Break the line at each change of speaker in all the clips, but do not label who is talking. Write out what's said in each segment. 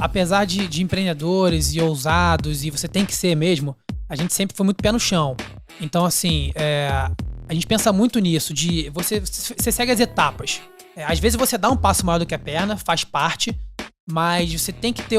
apesar de empreendedores e ousados, e você tem que ser mesmo, a gente sempre foi muito pé no chão. Então, assim, a gente pensa muito nisso, de você segue as etapas. Às vezes você dá um passo maior do que a perna, faz parte, mas você tem que ter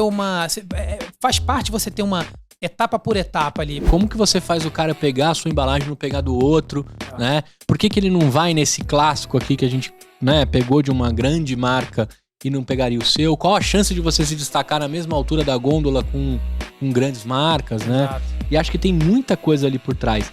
faz parte você ter uma etapa por etapa ali.
Como que você faz o cara pegar a sua embalagem e não pegar do outro, né? Por que ele não vai nesse clássico aqui que a gente, né, pegou de uma grande marca e não pegaria o seu? Qual a chance de você se destacar na mesma altura da gôndola com grandes marcas, né?
Exato.
E acho que tem muita coisa ali por trás.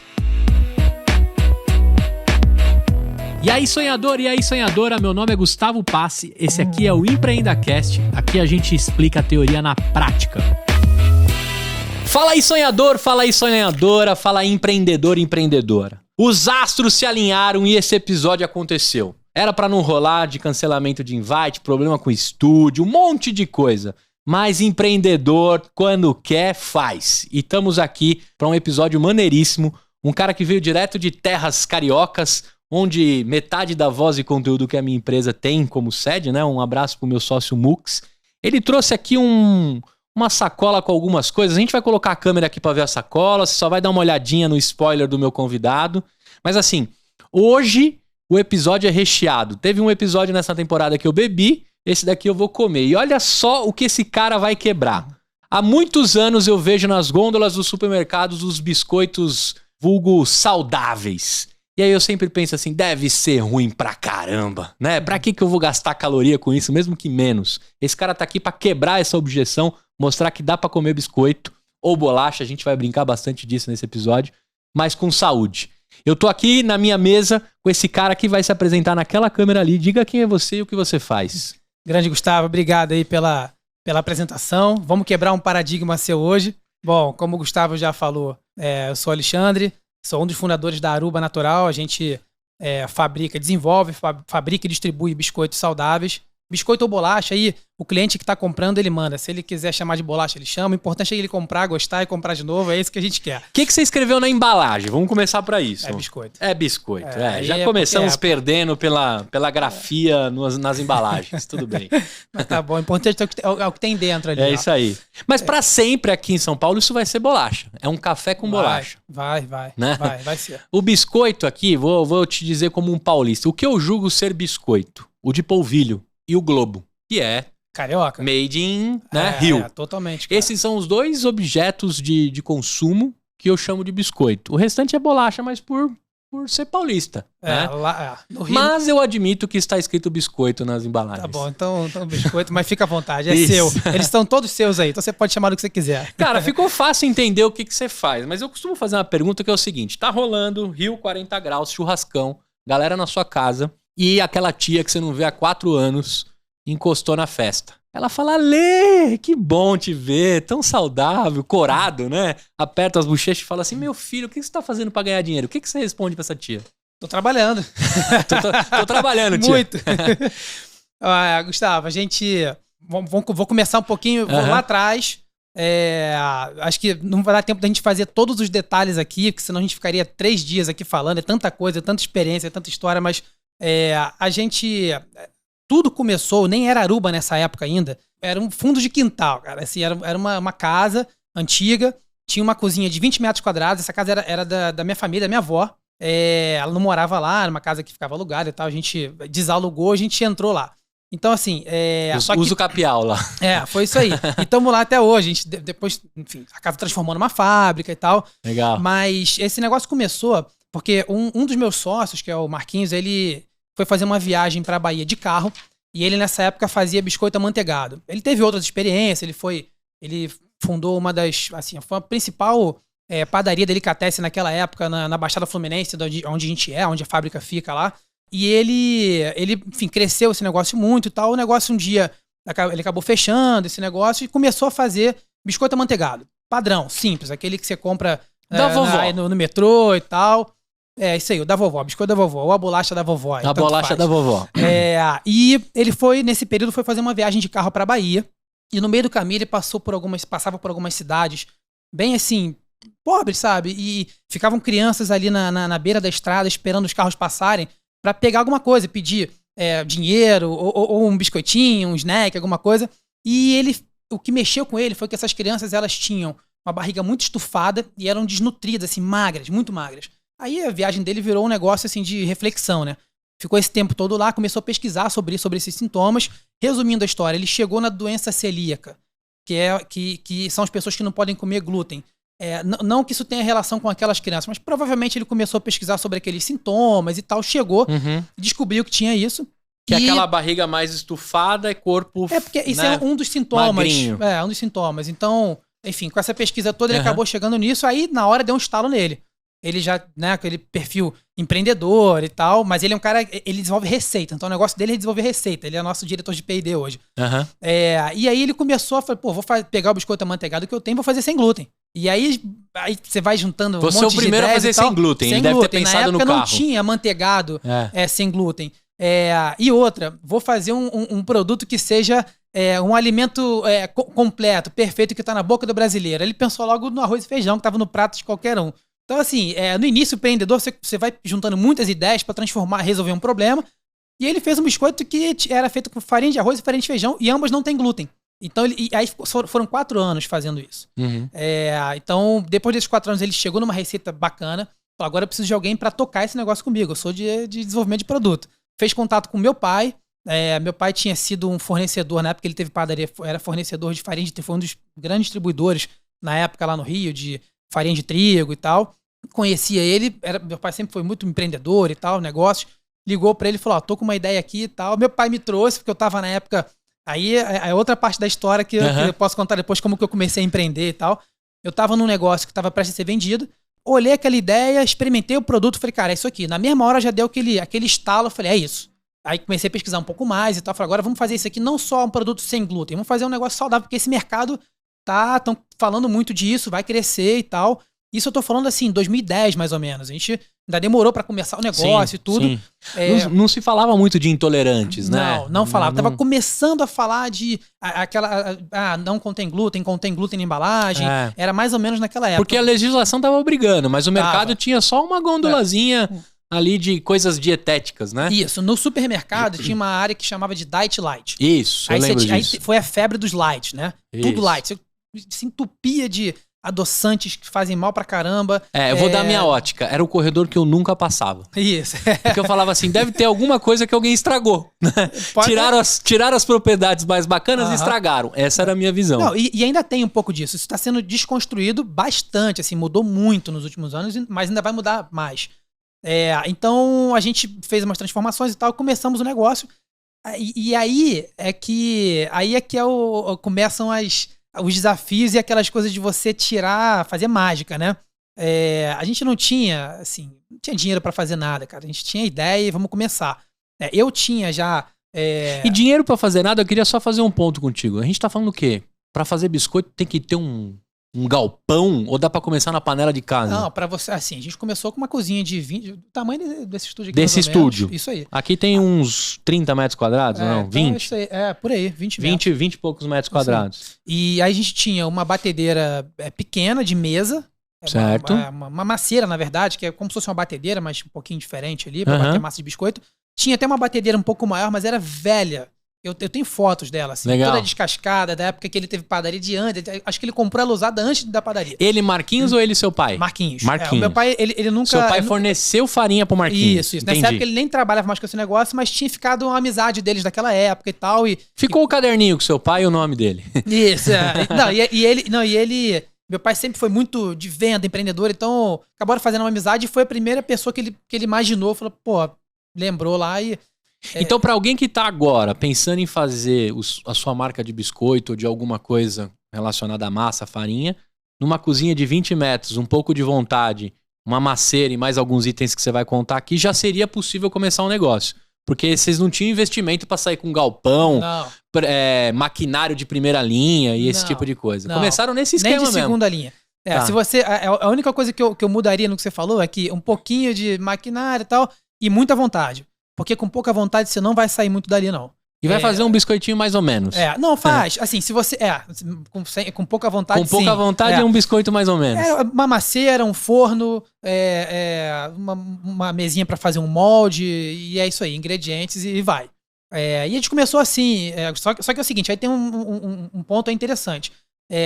E aí, sonhador, e aí, sonhadora, meu nome é Gustavo Passi, esse aqui é o EmpreendaCast, aqui a gente explica a teoria na prática. Fala aí, sonhador, fala aí, sonhadora, fala aí, empreendedor e empreendedora. Os astros se alinharam e esse episódio aconteceu. Era pra não rolar de cancelamento de invite, problema com estúdio, um monte de coisa. Mas empreendedor, quando quer, faz. E estamos aqui para um episódio maneiríssimo. Um cara que veio direto de terras cariocas, onde metade da voz e conteúdo que a minha empresa tem como sede, né? Um abraço pro meu sócio Mux. Ele trouxe aqui uma sacola com algumas coisas. A gente vai colocar a câmera aqui para ver a sacola. Você só vai dar uma olhadinha no spoiler do meu convidado. Mas assim, hoje o episódio é recheado. Teve um episódio nessa temporada que eu bebi. Esse daqui eu vou comer. E olha só o que esse cara vai quebrar. Há muitos anos eu vejo nas gôndolas dos supermercados os biscoitos vulgo saudáveis. E aí eu sempre penso assim, deve ser ruim pra caramba, né? Pra que eu vou gastar caloria com isso, mesmo que menos? Esse cara tá aqui pra quebrar essa objeção, mostrar que dá pra comer biscoito ou bolacha, a gente vai brincar bastante disso nesse episódio, mas com saúde. Eu tô aqui na minha mesa com esse cara que vai se apresentar naquela câmera ali. Diga quem é você e o que você faz.
Grande Gustavo, obrigado aí pela apresentação. Vamos quebrar um paradigma seu hoje. Bom, como o Gustavo já falou, eu sou Alexandre, sou um dos fundadores da Aruba Natural. A gente desenvolve, fabrica e distribui biscoitos saudáveis. Biscoito ou bolacha, aí o cliente que está comprando, ele manda. Se ele quiser chamar de bolacha, ele chama. O importante é ele comprar, gostar e comprar de novo. É isso que a gente quer.
O que você escreveu na embalagem? Vamos começar para isso.
É biscoito.
É biscoito. Já começamos perdendo pela grafia nas embalagens. Tudo bem.
Mas tá bom. O importante é o que tem dentro ali.
É isso aí. Mas para sempre aqui em São Paulo, isso vai ser bolacha. É um café com bolacha.
Vai, né? Vai ser.
O biscoito aqui, vou te dizer como um paulista. O que eu julgo ser biscoito? O de polvilho. E o Globo, que é
carioca,
made in Rio.
Totalmente. Cara.
Esses são os dois objetos de consumo que eu chamo de biscoito. O restante é bolacha, mas por ser paulista. Né?
No Rio...
Mas eu admito que está escrito biscoito nas embalagens.
Tá bom, então biscoito, mas fica à vontade, é seu. Eles estão todos seus aí, então você pode chamar do que você quiser.
Cara, ficou fácil entender o que você faz, mas eu costumo fazer uma pergunta que é o seguinte: tá rolando Rio 40 graus, churrascão, galera na sua casa, e aquela tia que você não vê há 4 anos encostou na festa. Ela fala, Lê, que bom te ver, tão saudável, corado, né? Aperta as bochechas e fala assim, meu filho, o que você tá fazendo pra ganhar dinheiro? O que você responde pra essa tia?
Tô trabalhando.
tô trabalhando, tia.
Muito. Gustavo, a gente... Vou começar um pouquinho, vou lá atrás. Acho que não vai dar tempo da gente fazer todos os detalhes aqui, porque senão a gente ficaria 3 dias aqui falando. É tanta coisa, é tanta experiência, é tanta história, mas a gente... Tudo começou, nem era Aruba nessa época ainda, era um fundo de quintal, cara. Assim, era uma casa antiga, tinha uma cozinha de 20 metros quadrados, essa casa era da minha família, da minha avó. Ela não morava lá, era uma casa que ficava alugada e tal, a gente desalugou, a gente entrou lá. Então, assim...
Usa o capial lá.
Foi isso aí. E estamos lá até hoje, a gente depois, enfim, a casa transformou numa fábrica e tal.
Legal.
Mas esse negócio começou porque um dos meus sócios, que é o Marquinhos, ele... foi fazer uma viagem pra Bahia de carro e ele nessa época fazia biscoito amanteigado. Ele teve outras experiências, ele fundou uma das, assim, foi a principal padaria delicatessen naquela época na Baixada Fluminense, onde a gente onde a fábrica fica lá. E ele, enfim, cresceu esse negócio muito e tal. O negócio um dia, ele acabou fechando esse negócio e começou a fazer biscoito amanteigado. Padrão, simples, aquele que você compra
da vovó.
No metrô e tal. Isso aí, o da vovó, biscoito da vovó, ou a bolacha da vovó.
A bolacha da vovó.
E ele nesse período, foi fazer uma viagem de carro pra Bahia. E no meio do caminho ele passava por algumas cidades bem assim, pobres, sabe? E ficavam crianças ali na beira da estrada esperando os carros passarem pra pegar alguma coisa, pedir dinheiro, ou um biscoitinho, um snack, alguma coisa. E ele o que mexeu com ele foi que essas crianças, elas tinham uma barriga muito estufada e eram desnutridas, assim, magras, muito magras. Aí a viagem dele virou um negócio, assim, de reflexão, né? Ficou esse tempo todo lá, começou a pesquisar sobre esses sintomas. Resumindo a história, ele chegou na doença celíaca, que são as pessoas que não podem comer glúten. Não que isso tenha relação com aquelas crianças, mas provavelmente ele começou a pesquisar sobre aqueles sintomas e tal, chegou, descobriu que tinha isso.
Que é aquela barriga mais estufada e corpo...
porque isso é um dos sintomas.
Magrinho.
Um dos sintomas. Então, enfim, com essa pesquisa toda, ele acabou chegando nisso, aí na hora deu um estalo nele. Ele já, né, aquele perfil empreendedor e tal, mas ele é um cara, ele desenvolve receita. Então o negócio dele é desenvolver receita. Ele é nosso diretor de P&D hoje. E aí ele começou a falar, vou pegar o biscoito amanteigado que eu tenho, vou fazer sem glúten. E aí você vai juntando
Você é o primeiro a fazer sem glúten. Ele deve ter pensado no carro.
Na época não tinha amanteigado sem glúten. E outra, vou fazer um produto que seja um alimento completo, perfeito, que tá na boca do brasileiro. Ele pensou logo no arroz e feijão, que tava no prato de qualquer um. Então, assim, no início, o empreendedor, você vai juntando muitas ideias para resolver um problema. E ele fez um biscoito que era feito com farinha de arroz e farinha de feijão, e ambas não têm glúten. Então, aí foram 4 anos fazendo isso. Então, depois desses 4 anos, ele chegou numa receita bacana. Falou, agora eu preciso de alguém para tocar esse negócio comigo. Eu sou de desenvolvimento de produto. Fez contato com meu pai. Meu pai tinha sido um fornecedor, na época ele teve padaria, era fornecedor de farinha de trigo, foi um dos grandes distribuidores na época lá no Rio, de farinha de trigo e tal. Conhecia ele, meu pai sempre foi muito empreendedor e tal, negócios. Ligou pra ele e falou, tô com uma ideia aqui e tal. Meu pai me trouxe, porque eu tava na época... Aí é outra parte da história que eu posso contar depois, como que eu comecei a empreender e tal. Eu tava num negócio que tava prestes a ser vendido, olhei aquela ideia, experimentei o produto, falei, cara, é isso aqui. Na mesma hora já deu aquele estalo, eu falei, é isso. Aí comecei a pesquisar um pouco mais e tal, falei, agora vamos fazer isso aqui não só um produto sem glúten, vamos fazer um negócio saudável, porque esse mercado estão falando muito disso, vai crescer e tal. Isso eu tô falando assim, 2010 mais ou menos. A gente ainda demorou pra começar o negócio e tudo.
Sim. Não se falava muito de intolerantes, né?
Não falava. Tava começando a falar de não contém glúten na embalagem. Era mais ou menos naquela época.
Porque a legislação tava obrigando, mas o mercado tinha só uma gôndolazinha ali de coisas dietéticas, né?
Isso. No supermercado tinha uma área que chamava de Diet Light.
Isso, eu lembro disso.
Aí foi a febre dos light, né?
Isso.
Tudo light. Você se entupia de adoçantes que fazem mal pra caramba.
Eu vou dar minha ótica. Era o corredor que eu nunca passava.
Isso.
Porque eu falava assim, deve ter alguma coisa que alguém estragou. Tiraram as propriedades mais bacanas e estragaram. Essa era a minha visão.
Não, e ainda tem um pouco disso. Isso está sendo desconstruído bastante, assim, mudou muito nos últimos anos, mas ainda vai mudar mais. Então a gente fez umas transformações e tal, começamos o negócio. E aí é que começam os desafios e aquelas coisas de você fazer mágica, né? A gente não tinha dinheiro pra fazer nada, cara. A gente tinha ideia e vamos começar. Eu tinha já...
E dinheiro pra fazer nada, eu queria só fazer um ponto contigo. A gente tá falando o quê? Pra fazer biscoito tem que ter um galpão ou dá pra começar na panela de casa?
Não, pra você... Assim, a gente começou com uma cozinha de 20... O tamanho desse estúdio aqui.
Desse estúdio?
Isso aí.
Aqui tem uns 30 metros quadrados, não?
Então
20?
Isso aí, por aí, 20 metros.
20 e poucos metros quadrados.
E aí a gente tinha uma batedeira pequena de mesa.
Certo.
Uma macieira, na verdade, que é como se fosse uma batedeira, mas um pouquinho diferente ali, pra bater massa de biscoito. Tinha até uma batedeira um pouco maior, mas era velha. Eu tenho fotos dela, assim,
legal.
Toda descascada, da época que ele teve padaria de antes. Acho que ele comprou ela usada antes da padaria.
Ele, Marquinhos, ou ele, seu pai?
Marquinhos.
Marquinhos.
O meu pai, ele nunca...
Seu pai forneceu farinha pro Marquinhos.
Isso. Nessa época ele nem trabalhava mais com esse negócio, mas tinha ficado uma amizade deles daquela época e tal.
Ficou o caderninho com seu pai e o nome dele.
Isso, ele... Meu pai sempre foi muito de venda, empreendedor, então acabaram fazendo uma amizade e foi a primeira pessoa que ele imaginou, falou, lembrou lá e...
Então, pra alguém que tá agora pensando em fazer a sua marca de biscoito ou de alguma coisa relacionada à massa, farinha, numa cozinha de 20 metros, um pouco de vontade, uma maceira e mais alguns itens que você vai contar aqui, já seria possível começar um negócio. Porque vocês não tinham investimento pra sair com galpão, maquinário de primeira linha e esse tipo de coisa. Começaram nesse esquema mesmo.
Nem de segunda linha. Se você, a única coisa que eu mudaria no que você falou é que um pouquinho de maquinário e tal e muita vontade. Porque com pouca vontade você não vai sair muito dali, não.
E vai fazer um biscoitinho mais ou menos.
Não, faz. Assim, se você... com pouca vontade,
com pouca vontade é um biscoito mais ou menos.
Uma macieira, um forno, uma mesinha pra fazer um molde, e é isso aí, ingredientes e vai. E a gente começou assim, só que é o seguinte, aí tem um ponto interessante.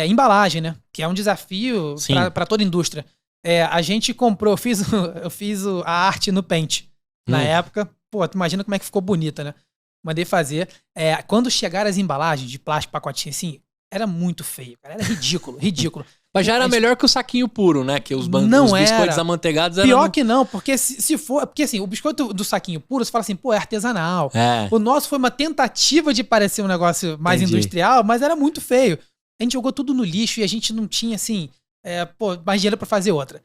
Embalagem, né? Que é um desafio para toda indústria. A gente comprou, eu fiz a arte no Paint na época. Pô, tu imagina como é que ficou bonita, né? Mandei fazer. Quando chegaram as embalagens de plástico, pacotinho assim, era muito feio, cara. Era ridículo, ridículo.
Mas já era melhor que o saquinho puro, né? Que os biscoitos amanteigados eram...
Pior que não, porque se for... Porque assim, o biscoito do saquinho puro, você fala assim, pô, é artesanal. O nosso foi uma tentativa de parecer um negócio mais industrial, mas era muito feio. A gente jogou tudo no lixo e a gente não tinha, assim, mais dinheiro pra fazer outra.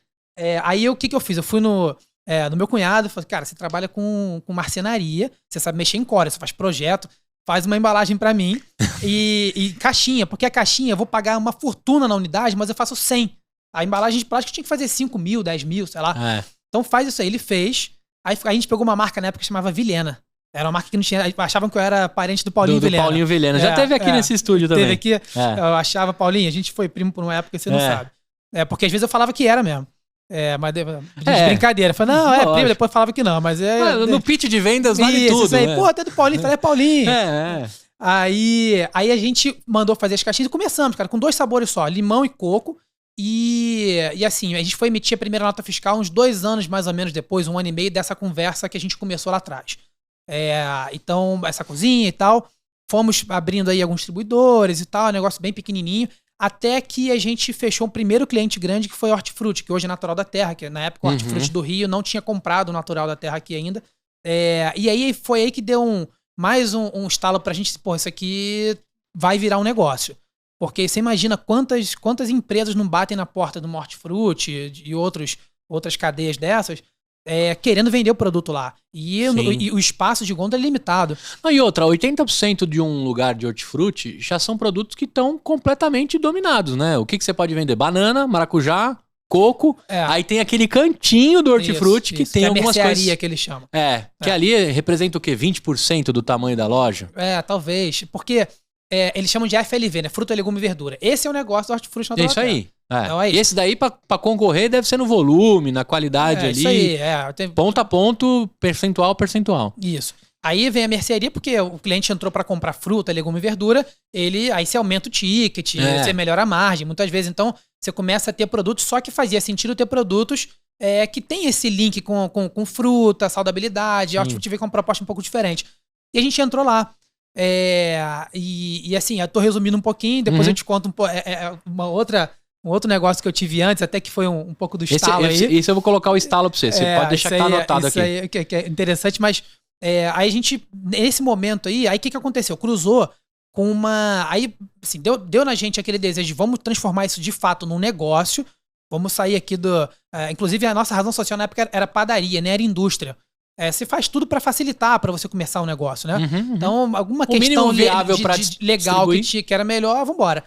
Aí o que eu fiz? Eu fui no meu cunhado, falei, cara, você trabalha com marcenaria, você sabe mexer em core, você faz projeto, faz uma embalagem pra mim e caixinha, porque a caixinha eu vou pagar uma fortuna na unidade, mas eu faço 100. A embalagem de plástico tinha que fazer 5 mil, 10 mil, sei lá. Então faz isso aí. Ele fez. Aí a gente pegou uma marca na época que chamava Vilhena. Era uma marca que não tinha... Achavam que eu era parente do Paulinho Vilhena.
Do Paulinho Vilhena. Já teve aqui nesse estúdio também.
Teve aqui. Eu achava, Paulinho, a gente foi primo por uma época que você não sabe. Porque às vezes eu falava que era mesmo. Mas de brincadeira. Falei, não, primo, depois falava que não, mas
no pitch de vendas vale tudo.
Isso aí, pô, até do Paulinho, falei, Paulinho. Aí a gente mandou fazer as caixinhas e começamos, cara, com 2 sabores só, limão e coco. E assim, a gente foi emitir a primeira nota fiscal uns 2 anos mais ou menos depois, 1 ano e meio dessa conversa que a gente começou lá atrás. Então, essa cozinha e tal, fomos abrindo aí alguns distribuidores e tal, um negócio bem pequenininho. Até que a gente fechou um primeiro cliente grande, que foi o Hortifruti, que hoje é Natural da Terra, que na época o Hortifruti do Rio não tinha comprado o Natural da Terra aqui ainda. E aí foi aí que deu mais um estalo pra gente, pô, isso aqui vai virar um negócio. Porque você imagina quantas empresas não batem na porta do Hortifruti e outras cadeias dessas, querendo vender o produto lá. E o espaço de gôndola é limitado.
E outra, 80% de um lugar de hortifruti já são produtos que estão completamente dominados, né? O que você pode vender? Banana, maracujá, coco. Aí tem aquele cantinho do hortifruti que tem algumas coisas...
mercearia que eles chamam.
Que ali representa o quê? 20% do tamanho da loja?
Talvez. Porque eles chamam de FLV, né? Fruta, legume e verdura. Esse é o negócio do Hortifruti Natural.
Isso aí. Então e esse daí, pra concorrer, deve ser no volume, na qualidade ali.
Isso aí,
ponto a ponto, percentual.
Isso. Aí vem a mercearia, porque o cliente entrou pra comprar fruta, legume e verdura, aí você aumenta o ticket, você melhora a margem, muitas vezes. Então, você começa a ter produtos, só que fazia sentido ter produtos que tem esse link com fruta, saudabilidade. A Hortifruti veio com uma proposta um pouco diferente. E a gente entrou lá. E assim, eu tô resumindo um pouquinho, depois eu te conto um outro negócio que eu tive antes, até que foi um pouco do estalo aí.
Isso eu vou colocar o estalo pra você. Você pode deixar que tá anotado aqui.
Isso aí que é interessante, mas aí a gente, nesse momento aí o que aconteceu? Cruzou com aí, assim, deu na gente aquele desejo de vamos transformar isso de fato num negócio, vamos sair aqui inclusive a nossa razão social na época era padaria, né? Era indústria. Você faz tudo pra facilitar pra você começar um negócio, né? Então, alguma questão
viável
legal que era melhor, vambora.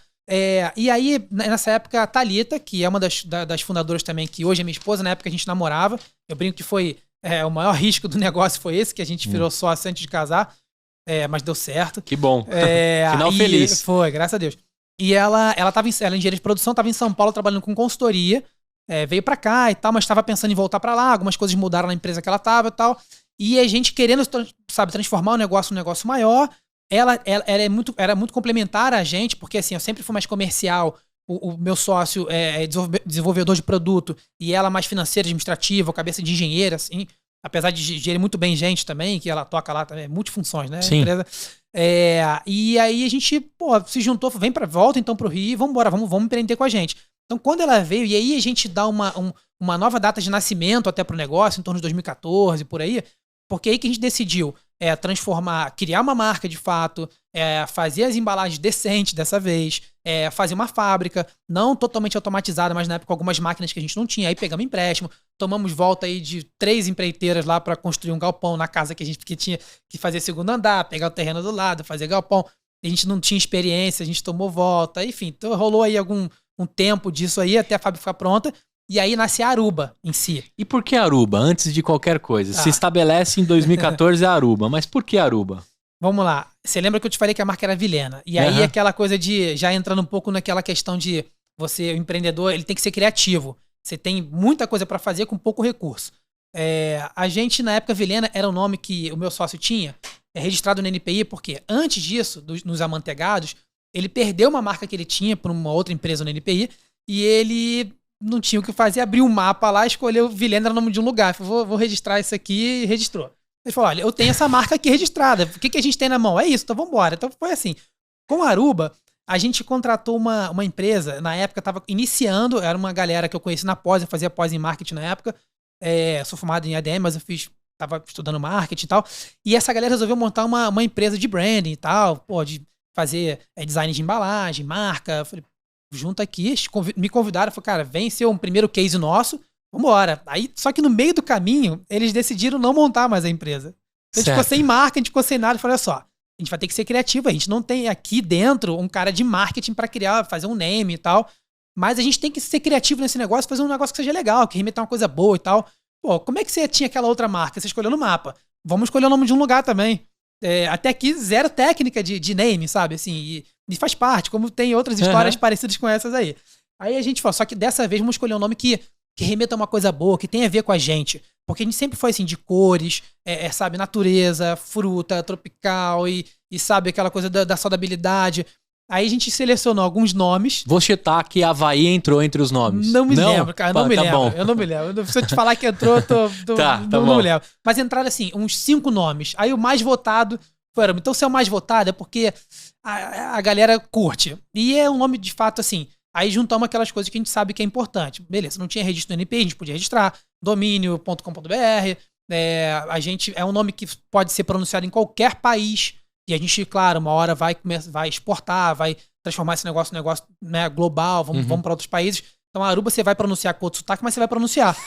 E aí, nessa época, a Thalita, que é uma das fundadoras também, que hoje é minha esposa, na época a gente namorava, eu brinco que foi o maior risco do negócio foi esse, que a gente virou sócio antes de casar, mas deu certo.
Que bom. Final feliz.
Foi, graças a Deus. E ela é engenheira de produção, estava em São Paulo trabalhando com consultoria, veio pra cá e tal, mas estava pensando em voltar pra lá, algumas coisas mudaram na empresa que ela tava e tal, e a gente querendo, transformar o negócio num negócio maior. Ela era muito complementar a gente, porque assim, eu sempre fui mais comercial, o meu sócio é desenvolvedor de produto, e ela mais financeira, administrativa, cabeça de engenheira, assim, apesar de gerir muito bem gente também, que ela toca lá também, multifunções, né?
Sim.
Empresa. E aí a gente, se juntou, volta então pro Rio, vamos empreender com a gente. Então quando ela veio, e aí a gente dá uma nova data de nascimento até pro negócio, em torno de 2014, por aí, porque aí que a gente decidiu criar uma marca de fato, fazer as embalagens decentes dessa vez, fazer uma fábrica, não totalmente automatizada, mas na época algumas máquinas que a gente não tinha, aí pegamos empréstimo, tomamos volta aí de 3 empreiteiras lá para construir um galpão na casa que a gente tinha que fazer segundo andar, pegar o terreno do lado, fazer galpão, a gente não tinha experiência, a gente tomou volta, enfim, então rolou aí um tempo disso aí até a fábrica ficar pronta. E aí nasce a Aruba em si.
E por que Aruba? Antes de qualquer coisa. Se estabelece em 2014 a Aruba. Mas por que Aruba?
Vamos lá. Você lembra que eu te falei que a marca era Vilhena? E aí aquela coisa de... Já entrando um pouco naquela questão de... o empreendedor, ele tem que ser criativo. Você tem muita coisa para fazer com pouco recurso. A gente, na época, Vilhena era o nome que o meu sócio tinha. registrado no NPI porque antes disso, nos amanteigados, ele perdeu uma marca que ele tinha para uma outra empresa no NPI e ele não tinha o que fazer, abriu um mapa lá, escolheu Vilhena era o nome de um lugar. Falou, vou registrar isso aqui e registrou. Ele falou, olha, eu tenho essa marca aqui registrada. O que a gente tem na mão? É isso, então vamos embora. Então foi assim. Com a Aruba, a gente contratou uma empresa, na época estava iniciando, era uma galera que eu conheci na pós, eu fazia pós em marketing na época. Sou formado em ADM, mas eu estava estudando marketing e tal. E essa galera resolveu montar uma empresa de branding e tal, de fazer design de embalagem, marca. Eu falei, junta aqui, me convidaram, falei, cara, vem ser um primeiro case nosso, vambora. Aí, só que no meio do caminho, eles decidiram não montar mais a empresa. Então, a gente ficou sem marca, a gente ficou sem nada. Eu falei, olha só, a gente vai ter que ser criativo. A gente não tem aqui dentro um cara de marketing pra criar, fazer um name e tal. Mas a gente tem que ser criativo nesse negócio, fazer um negócio que seja legal, que remeta uma coisa boa e tal. Pô, como é que você tinha aquela outra marca? Você escolheu no mapa. Vamos escolher o nome de um lugar também. Até aqui, zero técnica de name, sabe? Assim, e faz parte, como tem outras histórias parecidas com essas aí. Aí a gente falou, só que dessa vez vamos escolher um nome que remeta a uma coisa boa, que tenha a ver com a gente. Porque a gente sempre foi assim, de cores, sabe, natureza, fruta, tropical e sabe, aquela coisa da saudabilidade. Aí a gente selecionou alguns nomes.
Vou chutar que Havaí entrou entre os nomes.
Não me lembro, cara, não me lembro.
Bom.
Eu não me lembro. Se eu te falar que entrou, não me lembro. Mas entraram assim, uns 5 nomes. Aí o mais votado foi Aruba. Então se é o mais votado é porque a galera curte. E é um nome de fato assim. Aí juntamos aquelas coisas que a gente sabe que é importante. Beleza, não tinha registro no NPI, a gente podia registrar. Domínio.com.br. A gente é um nome que pode ser pronunciado em qualquer país. E a gente, claro, uma hora vai exportar, vai transformar esse negócio em um negócio, né, global, vamos para outros países. Então a Aruba você vai pronunciar com outro sotaque, mas você vai pronunciar.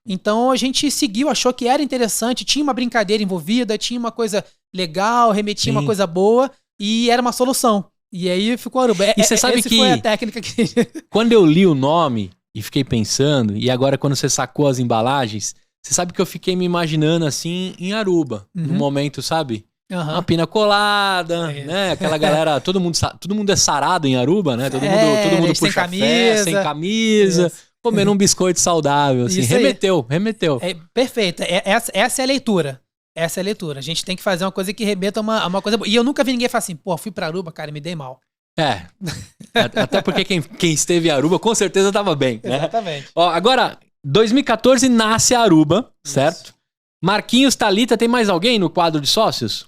Então a gente seguiu, achou que era interessante, tinha uma brincadeira envolvida, tinha uma coisa legal, remetia uma coisa boa e era uma solução. E aí ficou Aruba.
E você sabe que
foi a técnica que...
Quando eu li o nome e fiquei pensando, e agora quando você sacou as embalagens, você sabe que eu fiquei me imaginando assim em Aruba, no momento, sabe? Uma pina colada, né? Aquela galera, todo mundo é sarado em Aruba, né? Todo mundo puxa café, sem camisa, comendo um biscoito saudável, assim. Remeteu.
Perfeito. Essa é a leitura. Essa é a leitura. A gente tem que fazer uma coisa que remeta a uma coisa boa. E eu nunca vi ninguém falar assim, pô, fui pra Aruba, cara, me dei mal.
Até porque quem esteve em Aruba com certeza tava bem, né?
Exatamente.
Ó, agora, 2014 nasce a Aruba, certo? Marquinhos, Thalita, tem mais alguém no quadro de sócios?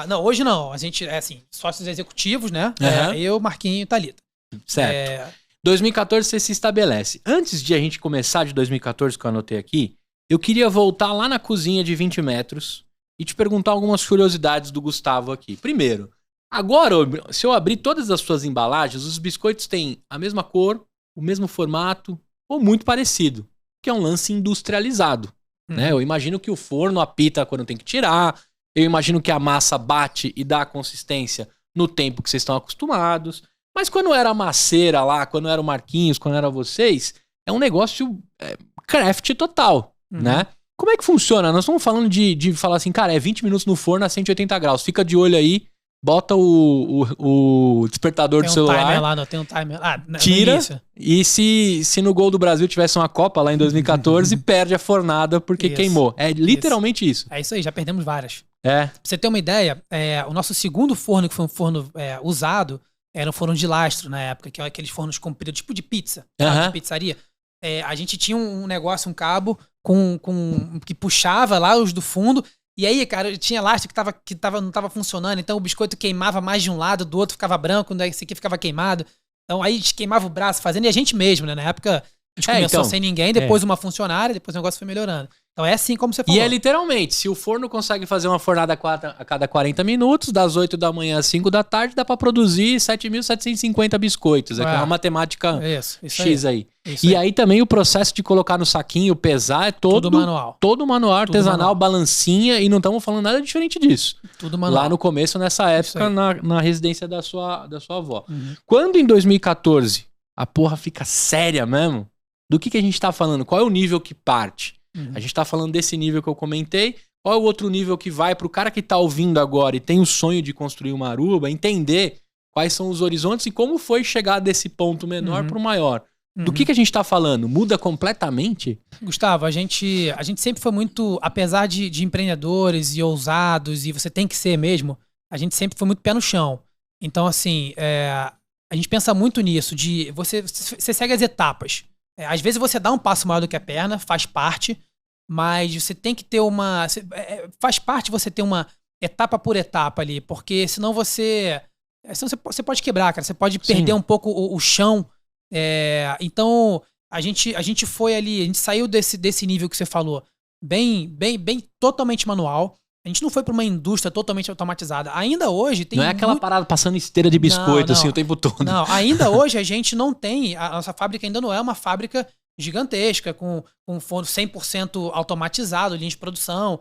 Não, hoje não. A gente é assim, sócios executivos, né? Eu, Marquinho e Thalita.
Certo. 2014 você se estabelece. Antes de a gente começar de 2014, que eu anotei aqui, eu queria voltar lá na cozinha de 20 metros e te perguntar algumas curiosidades do Gustavo aqui. Primeiro, agora, se eu abrir todas as suas embalagens, os biscoitos têm a mesma cor, o mesmo formato ou muito parecido, que é um lance industrializado. Né? Eu imagino que o forno apita quando tem que tirar. Eu imagino que a massa bate e dá a consistência no tempo que vocês estão acostumados. Mas quando era a maceira lá, quando era o Marquinhos, quando era vocês, é um negócio craft total, né? Como é que funciona? Nós estamos falando de falar assim, cara, é 20 minutos no forno a 180 graus. Fica de olho aí, bota o despertador do celular.
Tem um timer lá.
Tira. E se no Gol do Brasil tivesse uma Copa lá em 2014, perde a fornada porque queimou. É literalmente isso.
É isso aí, já perdemos várias.
Pra
você ter uma ideia, o nosso segundo forno, que foi um forno usado, era um forno de lastro na época, que é aqueles fornos compridos, tipo de pizza, de pizzaria. A gente tinha um negócio, um cabo que puxava lá os do fundo. E aí, cara, tinha lastro que não tava funcionando, então o biscoito queimava mais de um lado, do outro ficava branco, esse aqui ficava queimado. Então aí a gente queimava o braço fazendo, e a gente mesmo, né? Na época a gente começou sem ninguém, depois uma funcionária, depois o negócio foi melhorando. Então é assim como você falou.
E é literalmente, se o forno consegue fazer uma fornada a cada 40 minutos, das 8 da manhã às 5 da tarde, dá pra produzir 7.750 biscoitos. É uma matemática X aí. E aí também o processo de colocar no saquinho, pesar, é todo manual. Todo manual, artesanal, balancinha, e não estamos falando nada diferente disso.
Tudo manual.
Lá no começo, nessa época, na residência da sua avó. Quando em 2014 a porra fica séria mesmo, do que a gente tá falando? Qual é o nível que parte? A gente tá falando desse nível que eu comentei. Qual é o outro nível que vai pro cara que tá ouvindo agora e tem o sonho de construir uma Aruba, entender quais são os horizontes e como foi chegar desse ponto menor pro maior? Do que a gente tá falando? Muda completamente?
Gustavo, a gente sempre foi muito, apesar de empreendedores e ousados, e você tem que ser mesmo, a gente sempre foi muito pé no chão. Então, assim, a gente pensa muito nisso, de você segue as etapas. Às vezes você dá um passo maior do que a perna, faz parte, mas você tem que ter faz parte você ter uma etapa por etapa ali, porque senão você pode quebrar, cara, você pode perder um pouco o chão. Então, a gente foi ali, a gente saiu desse nível que você falou, bem totalmente manual. A gente não foi para uma indústria totalmente automatizada. Ainda hoje tem...
Não é aquela parada passando esteira de biscoito
não,
assim o tempo todo.
Não, ainda hoje a gente não tem... A nossa fábrica ainda não é uma fábrica gigantesca, com forno 100% automatizado, linha de produção.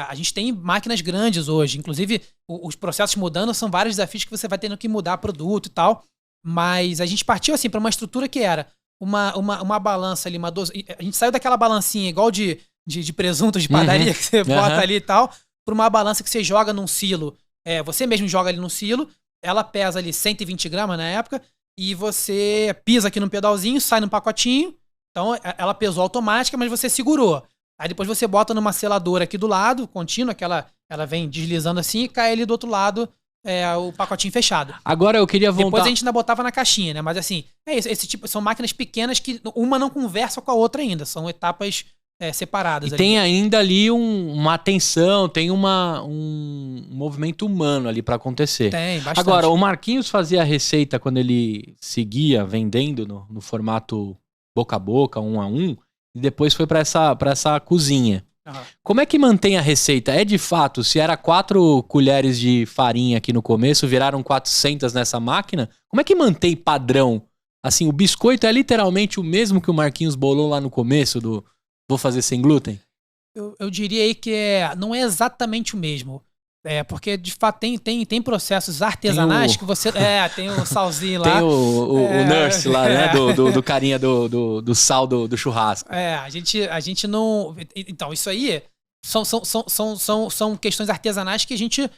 A gente tem máquinas grandes hoje. Inclusive, os processos mudando são vários desafios que você vai tendo que mudar produto e tal. Mas a gente partiu assim para uma estrutura que era uma balança ali, a gente saiu daquela balancinha igual de presuntos de padaria que você bota ali e tal, para uma balança que você joga num silo. Você mesmo joga ali num silo, ela pesa ali 120 gramas na época, e você pisa aqui num pedalzinho, sai num pacotinho. Então ela pesou automática, mas você segurou. Aí depois você bota numa seladora aqui do lado, contínua, que ela vem deslizando assim e cai ali do outro lado. O pacotinho fechado.
Agora eu queria voltar...
Depois a gente ainda botava na caixinha, né? Mas assim, esse tipo, são máquinas pequenas que uma não conversa com a outra ainda. São etapas separadas.
E
ali.
Tem ainda ali uma atenção, tem um movimento humano ali pra acontecer.
Tem, bastante.
Agora, o Marquinhos fazia a receita quando ele seguia vendendo no formato boca a boca, 1 a 1, e depois foi pra essa cozinha. Uhum. Como é que mantém a receita? De fato, se era 4 colheres de farinha aqui no começo, viraram 400 nessa máquina, como é que mantém padrão? Assim, o biscoito é literalmente o mesmo que o Marquinhos bolou lá no começo do vou fazer sem glúten?
Eu diria aí que não é exatamente o mesmo. Porque, de fato, tem processos artesanais que você... tem o salzinho lá.
Tem o nurse lá, né? Do carinha do sal do churrasco.
A gente não... Então, isso aí são questões artesanais que a gente...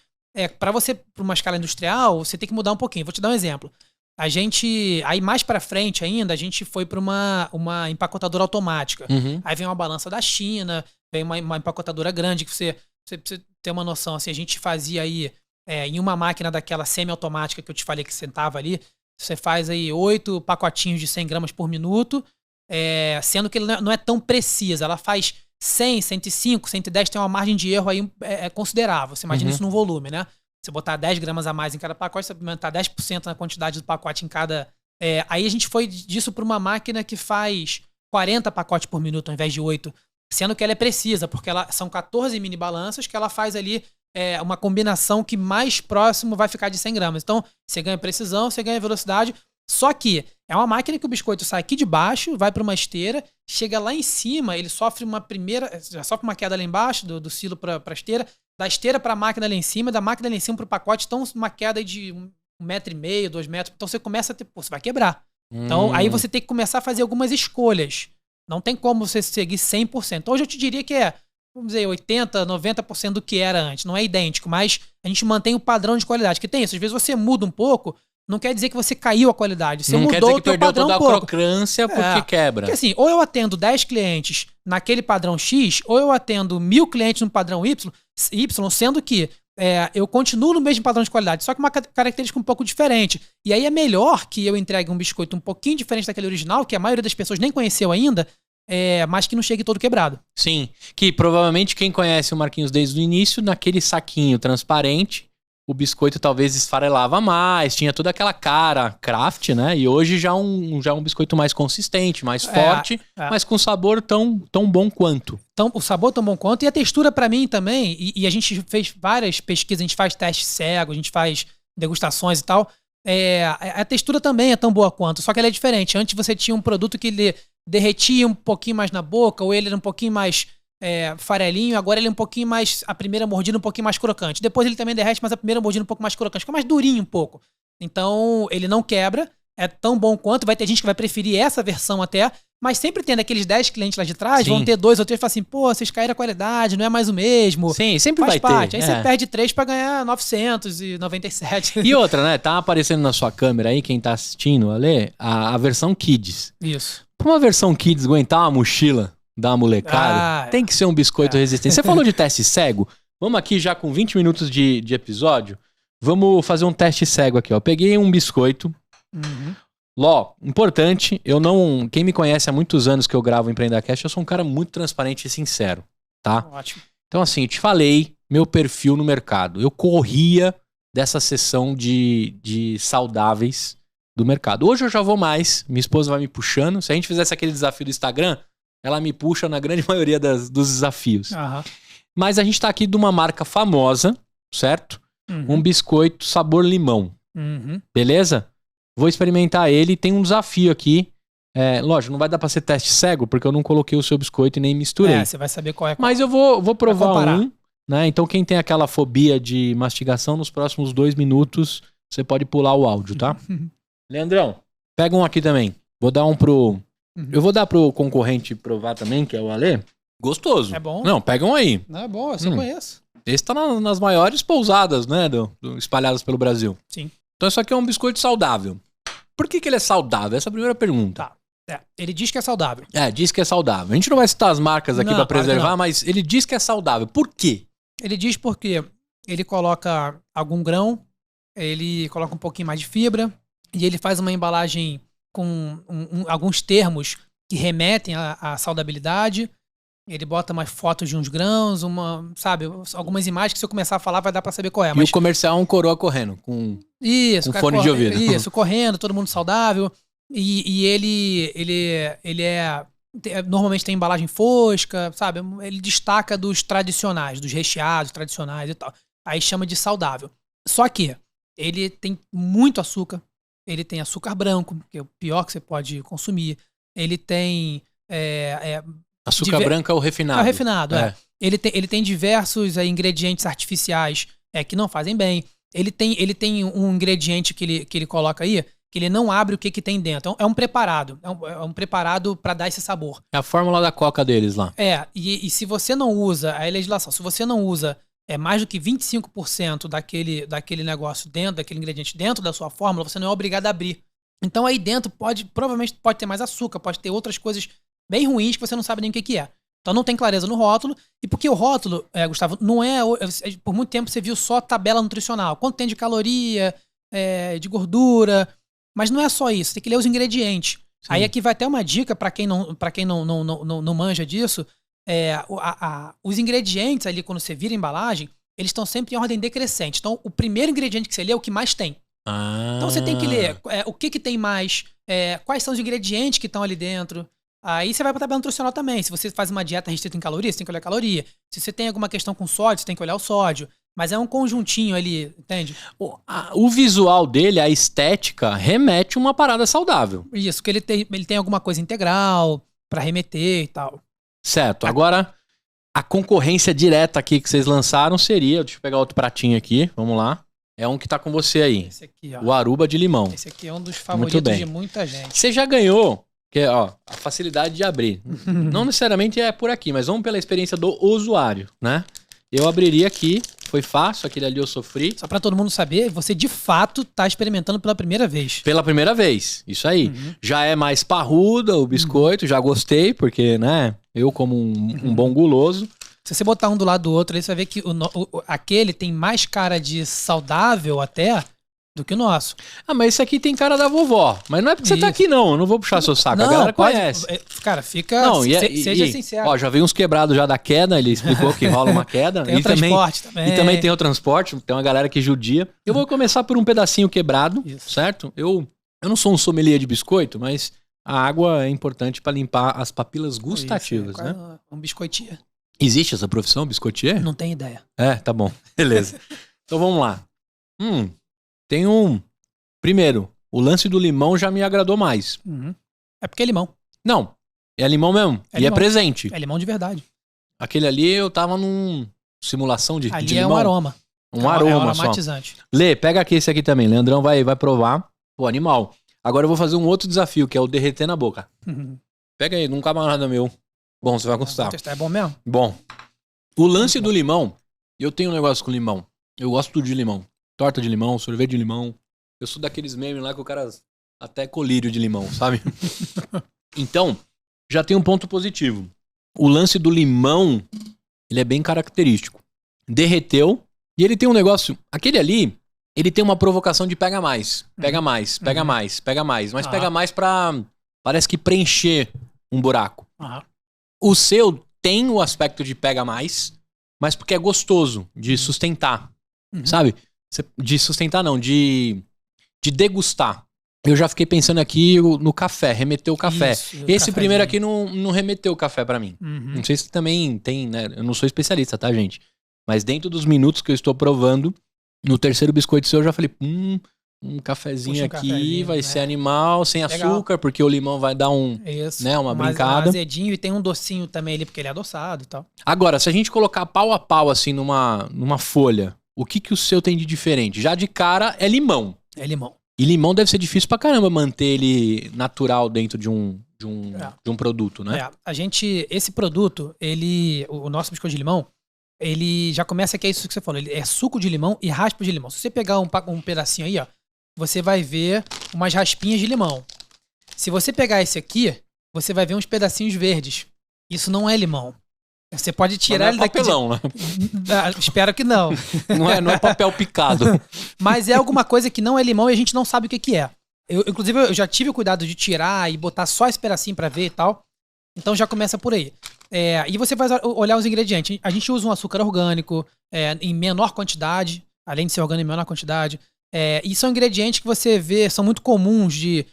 Para uma escala industrial, você tem que mudar um pouquinho. Vou te dar um exemplo. Aí mais pra frente ainda, a gente foi pra uma empacotadora automática.
Uhum.
Aí vem uma balança da China, vem uma empacotadora grande que você ter uma noção, assim, a gente fazia aí em uma máquina daquela semi-automática que eu te falei que sentava ali, você faz aí 8 pacotinhos de 100 gramas por minuto, sendo que ele não é tão precisa, ela faz 100, 105, 110, tem uma margem de erro aí considerável, você imagina isso no volume, né? Você botar 10 gramas a mais em cada pacote, você aumentar 10% na quantidade do pacote em cada... aí a gente foi disso para uma máquina que faz 40 pacotes por minuto ao invés de 8, sendo que ela é precisa, porque são 14 mini balanças que ela faz ali uma combinação que mais próximo vai ficar de 100 gramas. Então, você ganha precisão, você ganha velocidade, só que é uma máquina que o biscoito sai aqui de baixo, vai para uma esteira, chega lá em cima, ele sofre já sofre uma queda lá embaixo, do silo para a esteira, da esteira para a máquina lá em cima, da máquina lá em cima para o pacote, então uma queda aí de 1,5 metro, 2 metros, então você começa a ter, você vai quebrar. Então, aí você tem que começar a fazer algumas escolhas. Não tem como você seguir 100%. Hoje eu te diria que vamos dizer, 80%, 90% do que era antes. Não é idêntico, mas a gente mantém o padrão de qualidade. Que tem isso, às vezes você muda um pouco, não quer dizer que você caiu a qualidade. Você mudou o teu padrão um pouco.
Toda a crocância porque quebra.
Porque assim, ou eu atendo 10 clientes naquele padrão X, ou eu atendo 1000 clientes no padrão Y, sendo que eu continuo no mesmo padrão de qualidade, só que uma característica um pouco diferente. E aí é melhor que eu entregue um biscoito um pouquinho diferente daquele original, que a maioria das pessoas nem conheceu ainda, mas que não chegue todo quebrado.
Sim, que provavelmente quem conhece o Marquinhos desde o início, naquele saquinho transparente, o biscoito talvez esfarelava mais, tinha toda aquela cara craft, né? E hoje já um biscoito mais consistente, mais forte, mas com sabor tão bom quanto.
Então, o sabor tão bom quanto. E a textura pra mim também, e a gente fez várias pesquisas, a gente faz teste cego, a gente faz degustações e tal. A textura também é tão boa quanto, só que ela é diferente. Antes você tinha um produto que ele derretia um pouquinho mais na boca, ou ele era um pouquinho mais farelinho, agora ele é um pouquinho mais, a primeira mordida um pouquinho mais crocante. Depois ele também derrete, mas a primeira mordida um pouco mais crocante, fica mais durinho um pouco. Então ele não quebra, é tão bom quanto, vai ter gente que vai preferir essa versão até, mas sempre tem daqueles 10 clientes lá de trás,
Sim.
vão ter 2 ou 3 e falar assim, pô, vocês caíram a qualidade, não é mais o mesmo.
Sim, sempre
Faz
vai
parte.
ter.
Aí você perde 3 pra ganhar 997.
E outra, né? Tá aparecendo na sua câmera aí, quem tá assistindo, Ale, a versão Kids.
Isso.
Pra uma versão Kids aguentar uma mochila da molecada, tem que ser um biscoito resistente. Você falou de teste cego? Vamos aqui já com 20 minutos de episódio. Vamos fazer um teste cego aqui, ó. Peguei um biscoito. Ló, importante, quem me conhece há muitos anos que eu gravo o EmpreendaCast, eu sou um cara muito transparente e sincero, tá?
Ótimo.
Então assim, eu te falei meu perfil no mercado. Eu corria dessa sessão de saudáveis do mercado. Hoje eu já vou mais, minha esposa vai me puxando. Se a gente fizesse aquele desafio do Instagram, ela me puxa na grande maioria dos desafios. Mas a gente tá aqui de uma marca famosa, certo? Um biscoito sabor limão. Beleza? Vou experimentar ele. Tem um desafio aqui. Lógico, não vai dar pra ser teste cego, porque eu não coloquei o seu biscoito e nem misturei.
Você vai saber qual é qual.
Mas eu vou provar um, né? Então quem tem aquela fobia de mastigação, nos próximos 2 minutos, você pode pular o áudio, tá? Leandrão, pega um aqui também. Vou dar um pro... Eu vou dar pro concorrente provar também, que é o Ale. Gostoso.
É bom?
Não, pega um aí.
Não, é bom, eu só conheço.
Esse tá nas maiores pousadas, né? Espalhadas pelo Brasil.
Sim.
Então isso aqui é um biscoito saudável. Por que ele é saudável? Essa é a primeira pergunta.
Ele diz que é saudável.
Diz que é saudável. A gente não vai citar as marcas aqui pra preservar, mas ele diz que é saudável. Por quê?
Ele diz porque ele coloca algum grão, ele coloca um pouquinho mais de fibra e ele faz uma embalagem com alguns termos que remetem à saudabilidade. Ele bota mais fotos de uns grãos, algumas imagens que se eu começar a falar vai dar pra saber qual é.
Mas... E o comercial é um coroa correndo, com fone de ouvido.
Isso, correndo, todo mundo saudável. E ele normalmente tem embalagem fosca, sabe? Ele destaca dos tradicionais, dos recheados tradicionais e tal. Aí chama de saudável. Só que ele tem muito açúcar. Ele tem açúcar branco, que é o pior que você pode consumir. Ele tem...
Açúcar branco é o refinado.
É o refinado, Ele tem diversos ingredientes artificiais que não fazem bem. Ele tem um ingrediente que ele coloca aí, que ele não abre o que tem dentro. É um preparado. É um preparado para dar esse sabor.
É a fórmula da Coca deles lá.
E se você não usa, a legislação, se você não usa mais do que 25% daquele negócio dentro, daquele ingrediente dentro da sua fórmula, você não é obrigado a abrir. Então aí dentro provavelmente pode ter mais açúcar, pode ter outras coisas bem ruins que você não sabe nem o que é. Então não tem clareza no rótulo. E porque o rótulo, Gustavo, não é... Por muito tempo você viu só tabela nutricional. Quanto tem de caloria, de gordura. Mas não é só isso. Tem que ler os ingredientes. Sim. Aí aqui vai até uma dica para quem não manja disso. Os ingredientes ali, quando você vira a embalagem, eles estão sempre em ordem decrescente. Então o primeiro ingrediente que você lê é o que mais tem. Então você tem que ler o que tem mais, quais são os ingredientes que estão ali dentro. Aí você vai pra tabela nutricional também. Se você faz uma dieta restrita em calorias, você tem que olhar a caloria. Se você tem alguma questão com sódio, você tem que olhar o sódio. Mas é um conjuntinho ali, entende?
O visual dele, a estética, remete a uma parada saudável.
Isso, que ele tem alguma coisa integral pra remeter e tal.
Certo. Agora, a concorrência direta aqui que vocês lançaram seria... Deixa eu pegar outro pratinho aqui, vamos lá. É um que tá com você aí.
Esse aqui, ó.
O Aruba de limão.
Esse aqui é um dos favoritos de muita gente.
Você já ganhou... Que é, a facilidade de abrir. Não necessariamente é por aqui, mas vamos pela experiência do usuário, né? Eu abriria aqui, foi fácil, aquele ali eu sofri.
Só pra todo mundo saber, você de fato tá experimentando pela primeira vez.
Pela primeira vez, isso aí. Já é mais parruda o biscoito, já gostei, porque, né, eu como um bom guloso.
Se você botar um do lado do outro, aí você vai ver que aquele tem mais cara de saudável até... do que o nosso.
Mas esse aqui tem cara da vovó. Mas não é porque você tá aqui, não. Eu não vou puxar seu saco. A galera conhece.
Cara, fica... seja sincero.
Ó, já veio uns quebrados já da queda. Ele explicou que rola uma queda.
Tem o transporte também.
E também tem o transporte. Tem uma galera que judia. Eu vou começar por um pedacinho quebrado, certo? Eu não sou um sommelier de biscoito, mas a água é importante para limpar as papilas gustativas, né?
Um biscoitier.
Existe essa profissão, biscoitier?
Não tenho ideia.
Tá bom. Beleza. Então vamos lá. Tem Primeiro, o lance do limão já me agradou mais.
É porque é limão.
Não, é limão mesmo. E é presente.
É limão de verdade.
Aquele ali eu tava num simulação de
ali
de limão.
É um aroma.
Um aroma
aromatizante.
Lê, pega aqui esse aqui também. Leandrão vai provar. Pô, animal. Agora eu vou fazer um outro desafio, que é o derreter na boca. Pega aí, num camarada meu. Bom, você vai gostar.
É bom mesmo?
Bom. O lance do limão, eu tenho um negócio com limão. Eu gosto tudo de limão. Torta de limão, sorvete de limão. Eu sou daqueles memes lá que o cara até colírio de limão, sabe? Então, já tem um ponto positivo. O lance do limão, ele é bem característico. Derreteu e ele tem um negócio... Aquele ali, ele tem uma provocação de pega mais. Pega mais, pega mais, pega mais. Mas pega mais pra... Parece que preencher um buraco. O seu tem o aspecto de pega mais, mas porque é gostoso de sustentar, sabe? De sustentar não, de degustar. Eu já fiquei pensando aqui no café, remeteu o café. Esse primeiro aqui não remeteu o café pra mim. Não sei se também tem, né? Eu não sou especialista, tá, gente? Mas dentro dos minutos que eu estou provando, no terceiro biscoito seu eu já falei, um cafezinho aqui vai ser animal, sem açúcar, porque o limão vai dar uma brincada.
Azedinho e tem um docinho também ali, porque ele é adoçado e tal.
Agora, se a gente colocar pau a pau assim numa folha, o que o seu tem de diferente? Já de cara é limão.
É limão.
E limão deve ser difícil pra caramba manter ele natural dentro de um produto, né?
Esse produto, o nosso biscoito de limão, ele já começa que é isso que você falou, ele é suco de limão e raspa de limão. Se você pegar um pedacinho aí, ó, você vai ver umas raspinhas de limão. Se você pegar esse aqui, você vai ver uns pedacinhos verdes. Isso não é limão. Você pode tirar ele daqui.
Papelão, né?
Espero que não.
Não é papel picado.
Mas é alguma coisa que não é limão e a gente não sabe o que é. Inclusive, eu já tive o cuidado de tirar e botar só esse pedacinho pra ver e tal. Então já começa por aí. E você vai olhar os ingredientes. A gente usa um açúcar orgânico em menor quantidade, além de ser orgânico em menor quantidade. E são ingredientes que você vê, são muito comuns de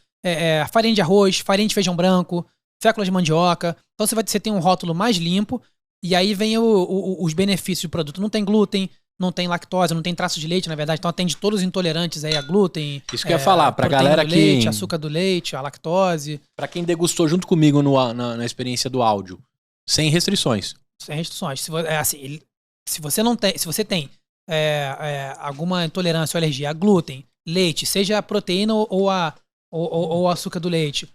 farinha de arroz, farinha de feijão branco, fécula de mandioca. Então você tem um rótulo mais limpo. E aí vem os benefícios do produto. Não tem glúten, não tem lactose, não tem traço de leite, na verdade. Então atende todos os intolerantes aí a glúten.
Isso que eu ia falar, pra galera que...
leite, açúcar do leite, a lactose.
Pra quem degustou junto comigo na experiência do áudio. Sem restrições.
Sem restrições. Se você tem alguma intolerância ou alergia a glúten, leite, seja a proteína ou açúcar do leite,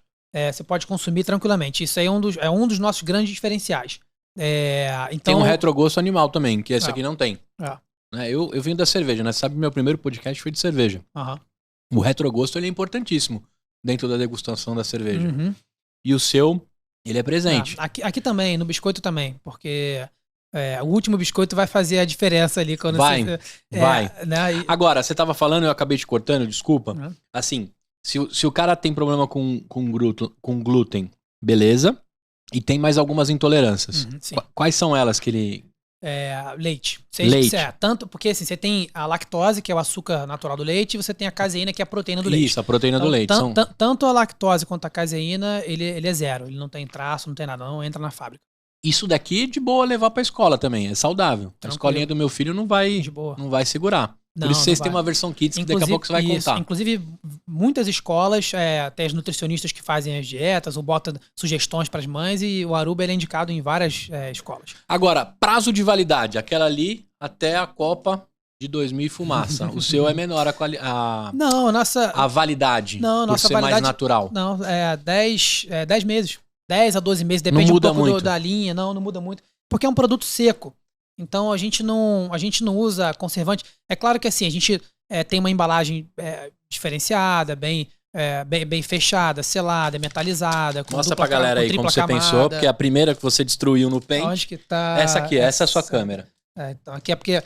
você pode consumir tranquilamente. Isso aí é um dos nossos grandes diferenciais. Então,
tem um retrogosto animal também, que esse aqui não tem. Eu vim da cerveja, né? Você sabe que meu primeiro podcast foi de cerveja. O retrogosto ele é importantíssimo dentro da degustação da cerveja. E o seu, ele é presente.
Aqui também, no biscoito também, porque o último biscoito vai fazer a diferença ali. Quando
vai.
Né?
Agora, você tava falando, eu acabei te cortando, desculpa. Assim, se o cara tem problema com glúten, beleza. E tem mais algumas intolerâncias. Quais são elas que ele...
Leite.
Leite.
Tanto porque assim, você tem a lactose, que é o açúcar natural do leite, e você tem a caseína, que é a proteína do leite.
Isso, a proteína do leite.
Tanto a lactose quanto a caseína, ele é zero. Ele não tem traço, não tem nada, não entra na fábrica.
Isso daqui é de boa levar pra escola também, é saudável. Tranquilo. A escolinha do meu filho não vai segurar. Por isso vocês têm uma versão kids que daqui a pouco você vai contar.
Inclusive, muitas escolas, até as nutricionistas que fazem as dietas ou botam sugestões para as mães, e o Aruba ele é indicado em várias escolas.
Agora, prazo de validade, aquela ali até a Copa de 2000 e fumaça. O seu é menor a validade.
Não, nossa validade
mais natural.
Não, 10 meses. 10 a 12 meses, depende um pouco da linha. Não muda muito. Porque é um produto seco. Então a gente não usa conservante. É claro que assim, a gente tem uma embalagem diferenciada, bem fechada, selada, metalizada.
Mostra pra galera aí como você pensou, porque a primeira que você destruiu no Paint.
Onde que tá?
Essa aqui, essa é a sua câmera.
Então aqui é porque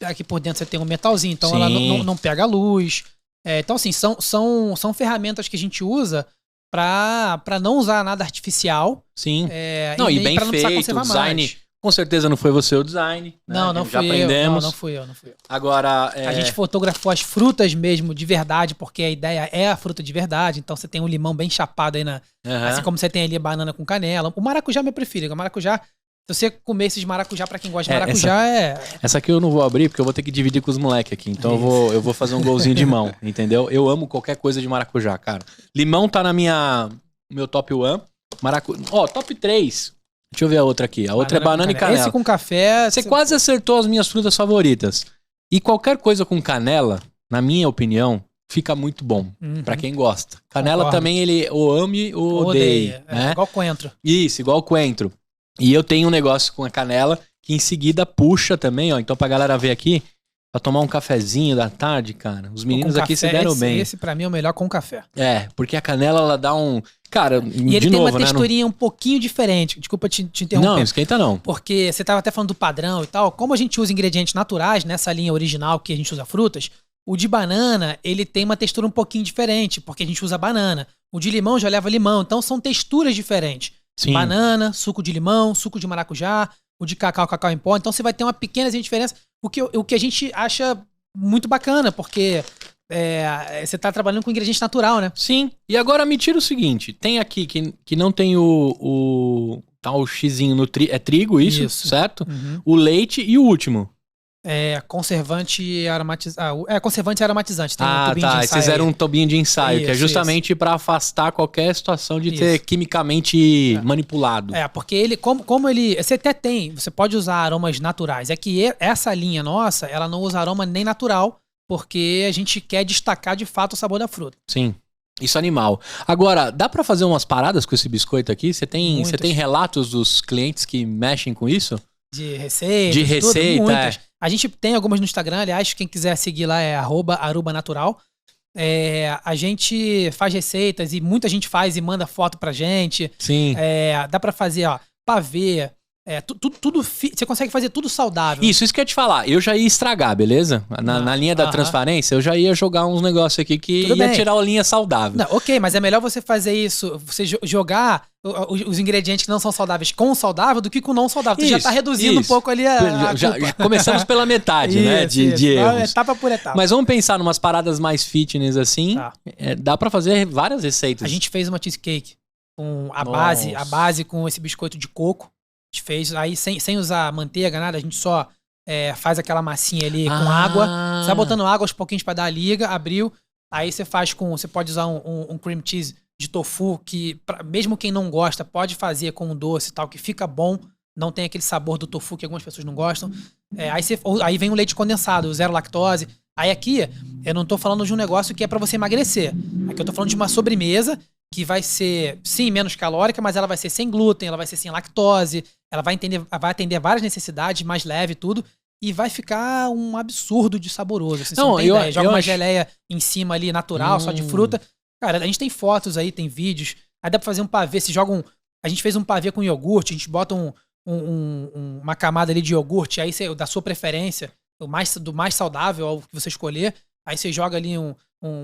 aqui por dentro você tem um metalzinho, então ela não pega a luz. Então assim, são ferramentas que a gente usa pra não usar nada artificial.
Sim. E bem feito, o design. Mais. Com certeza não foi você o design.
Não,
né?
não fui
aprendemos.
Não fui eu.
Agora,
a gente fotografou as frutas mesmo, de verdade, porque a ideia é a fruta de verdade. Então você tem um limão bem chapado aí assim como você tem ali a banana com canela. O maracujá é meu preferido. O maracujá, se você comer esses maracujá, pra quem gosta de maracujá,
Essa aqui eu não vou abrir, porque eu vou ter que dividir com os moleques aqui. Então eu vou fazer um golzinho de mão, entendeu? Eu amo qualquer coisa de maracujá, cara. Limão tá no meu top 1. Top 3. Deixa eu ver a outra aqui. A outra é banana e canela.
Esse com café...
Você quase acertou as minhas frutas favoritas. E qualquer coisa com canela, na minha opinião, fica muito bom. Pra quem gosta. Canela também, ele ou ame ou odeia. Né?
Igual coentro.
Isso, igual coentro. E eu tenho um negócio com a canela que em seguida puxa também, ó. Então pra galera ver aqui, pra tomar um cafezinho da tarde, cara. Os meninos aqui se deram bem.
Esse pra mim é o melhor com café.
Porque a canela, ela dá um... Cara,
e ele tem uma texturinha um pouquinho diferente. Desculpa te interromper.
Não, esquenta não.
Porque você tava até falando do padrão e tal. Como a gente usa ingredientes naturais nessa linha original que a gente usa frutas, o de banana, ele tem uma textura um pouquinho diferente, porque a gente usa banana. O de limão já leva limão. Então são texturas diferentes.
Sim.
Banana, suco de limão, suco de maracujá, o de cacau em pó. Então você vai ter uma pequena diferença. O que a gente acha muito bacana, porque você tá trabalhando com ingrediente natural, né?
Sim. E agora me tira o seguinte. Tem aqui que não tem o xizinho no trigo, isso, certo? O leite e o último.
Conservante e aromatizante. Conservante e aromatizante. Tem
um tubinho de ensaio. Vocês fizeram um tubinho de ensaio, isso, que é justamente para afastar qualquer situação de ter quimicamente manipulado.
Porque ele, como ele... Você até tem, você pode usar aromas naturais. É que essa linha nossa, ela não usa aroma nem natural, porque a gente quer destacar de fato o sabor da fruta.
Sim. Isso é animal. Agora, dá pra fazer umas paradas com esse biscoito aqui? Você tem relatos dos clientes que mexem com isso?
De receita.
De receita,
muitas. A gente tem algumas no Instagram, aliás, quem quiser seguir lá é @arubanatural. A gente faz receitas e muita gente faz e manda foto pra gente.
Sim.
Dá pra fazer, pavê. Você consegue fazer tudo saudável.
Isso que eu ia te falar. Eu já ia estragar, beleza? Na linha da transparência, eu já ia jogar uns negócios aqui que tudo ia bem. Tirar a linha saudável.
Não, ok, mas é melhor você fazer isso, você jogar os ingredientes que não são saudáveis com o saudável do que com o não saudável. Você já tá reduzindo um pouco ali a
já começamos pela metade, né? De erros.
Etapa por etapa.
Mas vamos pensar numas paradas mais fitness assim. Tá. Dá pra fazer várias receitas.
A gente fez uma cheesecake com a base com esse biscoito de coco. A gente fez aí sem usar manteiga, nada, a gente só faz aquela massinha ali com água. Você vai botando água aos pouquinhos pra dar a liga, abriu. Aí você faz você pode usar um cream cheese de tofu, que mesmo quem não gosta pode fazer com um doce e tal, que fica bom. Não tem aquele sabor do tofu que algumas pessoas não gostam. Aí vem o leite condensado, zero lactose. Aí aqui, eu não tô falando de um negócio que é pra você emagrecer. Aqui eu tô falando de uma sobremesa que vai ser, sim, menos calórica, mas ela vai ser sem glúten, ela vai ser sem lactose, ela vai atender várias necessidades, mais leve e tudo, e vai ficar um absurdo de saboroso. Assim, não, você não tem ideia. Joga uma geleia em cima ali, natural, só de fruta. Cara, a gente tem fotos aí, tem vídeos, aí dá pra fazer um pavê, a gente fez um pavê com iogurte, a gente bota uma camada ali de iogurte, aí da sua preferência, do mais saudável ao que você escolher, aí você joga ali um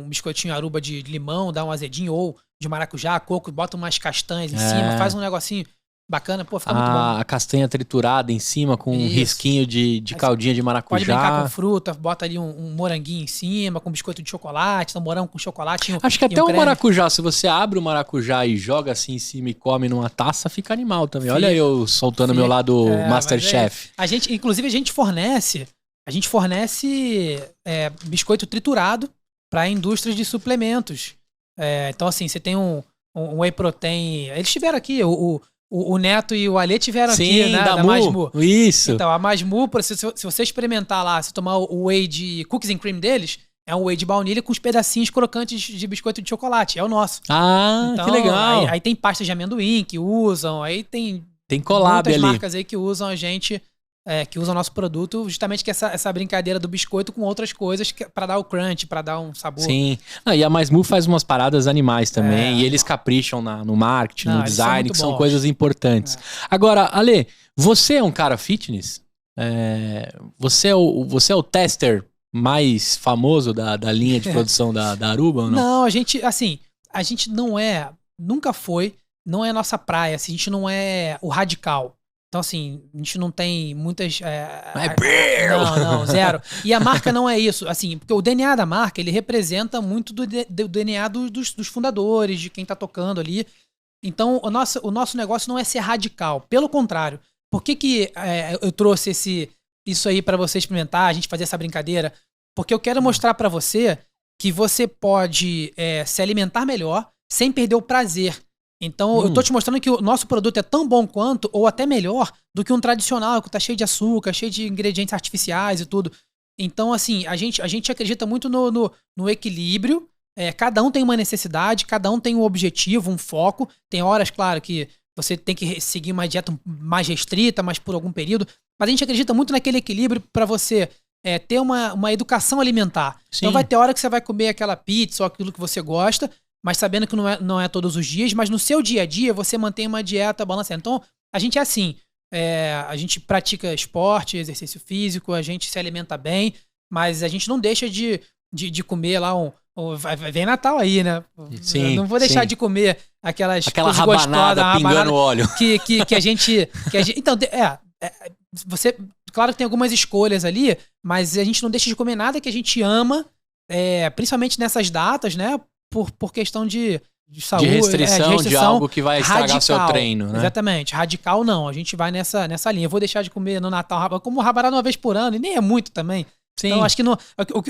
biscoitinho aruba de limão, dá um azedinho, ou de maracujá, coco, bota umas castanhas em cima, faz um negocinho bacana, fica muito bom.
A castanha triturada em cima com um risquinho de caldinha de maracujá.
Pode brincar com fruta, bota ali um moranguinho em cima, com biscoito de chocolate, morango com chocolate.
Acho que até o maracujá, se você abre o maracujá e joga assim em cima e come numa taça, fica animal também. Olha eu soltando meu lado Masterchef.
Inclusive a gente fornece biscoito triturado para indústrias de suplementos. Então, assim, você tem um whey protein. Eles tiveram aqui, o Neto e o Alê tiveram aqui, né? Da Masmu.
Isso.
Então, a Masmu, se você experimentar lá, se tomar o whey de cookies and cream deles, é um whey de baunilha com os pedacinhos crocantes de biscoito de chocolate. É o nosso.
Então, que legal.
Aí tem pastas de amendoim que usam, aí tem
collab
muitas
ali.
marcas aí que usam a gente. Que usam o nosso produto, justamente que essa brincadeira do biscoito com outras coisas pra dar o crunch, pra dar um sabor.
Sim. E a Masmu faz umas paradas animais também, e eles capricham no marketing, no design, que são coisas importantes. Agora, Ale, você é um cara fitness? Você é o tester mais famoso da linha de produção da Aruba ou não?
Não, a gente não nunca foi, não é a nossa praia, assim, a gente não é o radical. Então, assim, a gente não tem muitas... Não, zero. E a marca não é isso, assim, porque o DNA da marca, ele representa muito do DNA dos fundadores, de quem tá tocando ali. Então, o nosso negócio não é ser radical, pelo contrário. Por que eu trouxe isso aí pra você experimentar, a gente fazer essa brincadeira? Porque eu quero mostrar pra você que você pode se alimentar melhor sem perder o prazer. Então, eu tô te mostrando que o nosso produto é tão bom quanto, ou até melhor, do que um tradicional, que tá cheio de açúcar, cheio de ingredientes artificiais e tudo. Então, assim, a gente acredita muito no equilíbrio. Cada um tem uma necessidade, cada um tem um objetivo, um foco. Tem horas, claro, que você tem que seguir uma dieta mais restrita, mas por algum período. Mas a gente acredita muito naquele equilíbrio para você ter uma educação alimentar.
Sim.
Então vai ter hora que você vai comer aquela pizza ou aquilo que você gosta, mas sabendo que não é todos os dias, mas no seu dia a dia você mantém uma dieta balanceada. Então, a gente é assim. A gente pratica esporte, exercício físico, a gente se alimenta bem, mas a gente não deixa de comer lá vem Natal aí, né?
Sim,
eu não vou deixar de comer aquela coisas
rabanada
gostosas,
pingando óleo.
Que a gente... Então, você... Claro que tem algumas escolhas ali, mas a gente não deixa de comer nada que a gente ama, principalmente nessas datas, né? Por questão de saúde,
de restrição de algo que vai estragar
radical,
seu treino, né?
Exatamente. Radical não. A gente vai nessa linha. Eu vou deixar de comer no Natal, como rabanada uma vez por ano, e nem é muito também.
Sim.
Então, acho que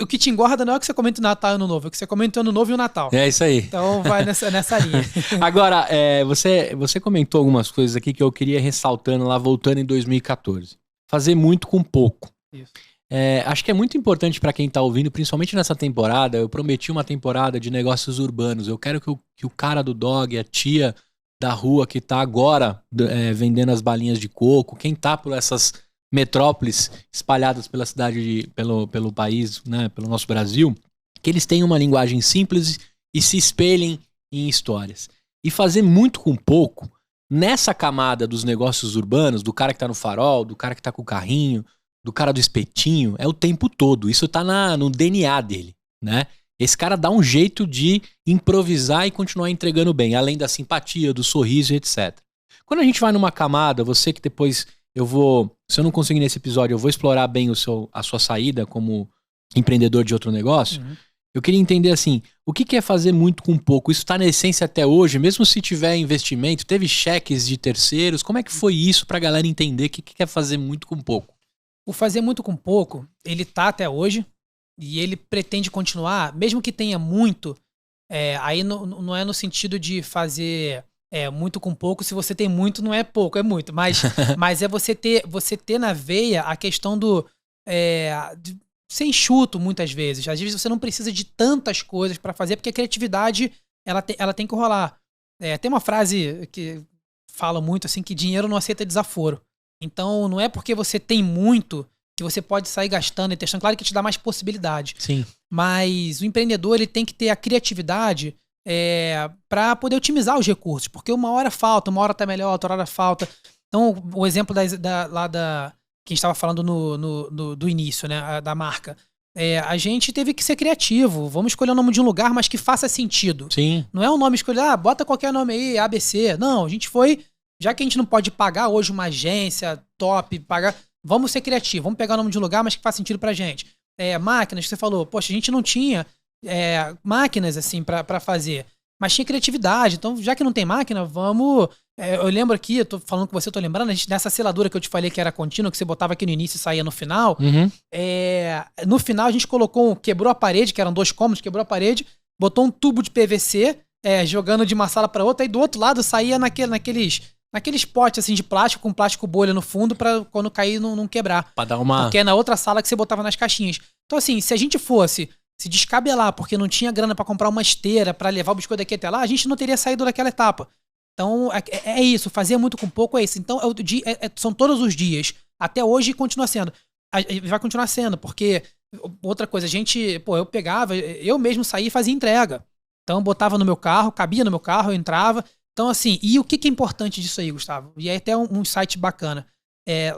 o que te engorda não é o que você comenta no Natal e Ano Novo, é o que você comenta no Ano Novo e o Natal.
É isso aí.
Então, vai nessa linha.
Agora, você comentou algumas coisas aqui que eu queria ressaltando lá, voltando em 2014. Fazer muito com pouco.
Isso.
Acho que é muito importante para quem tá ouvindo, principalmente nessa temporada. Eu prometi uma temporada de negócios urbanos. Eu quero que o cara do dog, a tia da rua que tá agora vendendo as balinhas de coco, quem tá por essas metrópoles espalhadas pela cidade, pelo país, né, pelo nosso Brasil, que eles tenham uma linguagem simples e se espelhem em histórias. E fazer muito com pouco, nessa camada dos negócios urbanos, do cara que tá no farol, do cara que tá com o carrinho, do cara do espetinho, é o tempo todo. Isso tá no DNA dele, né? Esse cara dá um jeito de improvisar e continuar entregando bem, além da simpatia, do sorriso e etc. Quando a gente vai numa camada, você que depois se eu não conseguir nesse episódio, eu vou explorar bem a sua saída como empreendedor de outro negócio. Uhum. Eu queria entender assim, o que é fazer muito com pouco? Isso tá na essência até hoje, mesmo se tiver investimento, teve cheques de terceiros, como é que foi isso pra galera entender o que é fazer muito com pouco?
O fazer muito com pouco, ele tá até hoje e ele pretende continuar, mesmo que tenha muito, aí não é no sentido de fazer muito com pouco. Se você tem muito, não é pouco, é muito. Mas é você ter na veia a questão de ser enxuto muitas vezes. Às vezes você não precisa de tantas coisas para fazer, porque a criatividade ela tem que rolar. Tem uma frase que fala muito assim, que dinheiro não aceita desaforo. Então, não é porque você tem muito que você pode sair gastando e testando. Claro que te dá mais possibilidade.
Sim.
Mas o empreendedor ele tem que ter a criatividade para poder otimizar os recursos. Porque uma hora falta, uma hora tá melhor, outra hora falta. Então, o exemplo lá que a gente estava falando do início, né, da marca. A gente teve que ser criativo. Vamos escolher o nome de um lugar, mas que faça sentido.
Sim.
Não é um nome escolher, bota qualquer nome aí, ABC. Não, a gente foi... Já que a gente não pode pagar hoje uma agência top, vamos ser criativos, vamos pegar o nome de um lugar, mas que faz sentido pra gente. Máquinas, que você falou, poxa, a gente não tinha máquinas assim pra fazer, mas tinha criatividade. Então, já que não tem máquina, vamos... eu lembro aqui, eu tô falando com você, tô lembrando, a gente, nessa seladora que eu te falei que era contínua, que você botava aqui no início e saía no final,
uhum.
No final a gente quebrou a parede, que eram 2 cômodos, quebrou a parede, botou um tubo de PVC, jogando de uma sala pra outra, e do outro lado saía naqueles potes assim de plástico, com plástico bolha no fundo, pra quando cair não quebrar.
Pra dar uma...
Porque é na outra sala que você botava nas caixinhas. Então assim, se a gente fosse se descabelar porque não tinha grana pra comprar uma esteira pra levar o biscoito daqui até lá, a gente não teria saído daquela etapa. Então é isso, fazer muito com pouco é isso. Então são todos os dias. Até hoje continua sendo. Vai continuar sendo, porque outra coisa, eu mesmo saía e fazia entrega. Então botava no meu carro, cabia no meu carro, eu entrava. Então, assim, e o que é importante disso aí, Gustavo? E aí até um insight bacana.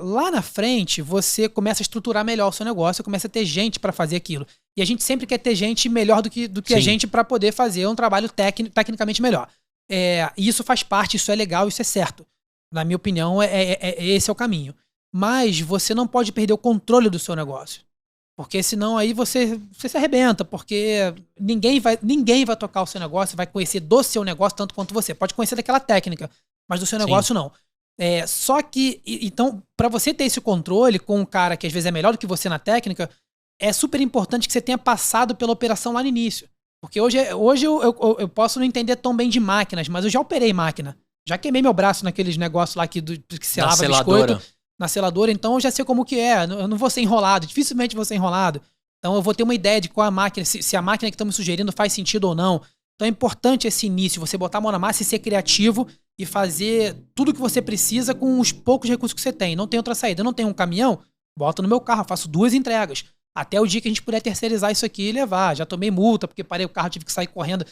Lá na frente, você começa a estruturar melhor o seu negócio, começa a ter gente para fazer aquilo. E a gente sempre quer ter gente melhor do que a gente para poder fazer um trabalho tecnicamente melhor. E isso faz parte, isso é legal, isso é certo. Na minha opinião, esse é o caminho. Mas você não pode perder o controle do seu negócio. Porque senão aí você se arrebenta, porque ninguém vai tocar o seu negócio, vai conhecer do seu negócio tanto quanto você. Pode conhecer daquela técnica, mas do seu negócio não. Só que, então, para você ter esse controle com um cara que às vezes é melhor do que você na técnica, é super importante que você tenha passado pela operação lá no início. Porque hoje eu posso não entender tão bem de máquinas, mas eu já operei máquina. Já queimei meu braço naqueles negócios lá que selava biscoito. na seladora, então eu já sei como que é. Eu não vou ser enrolado, dificilmente vou ser enrolado. Então eu vou ter uma ideia de qual a máquina, se a máquina que estão me sugerindo faz sentido ou não. Então é importante esse início, você botar a mão na massa e ser criativo e fazer tudo que você precisa com os poucos recursos que você tem. Não tem outra saída. Eu não tenho um caminhão, boto no meu carro, faço 2 entregas. Até o dia que a gente puder terceirizar isso aqui e levar. Já tomei multa, porque parei o carro, tive que sair correndo.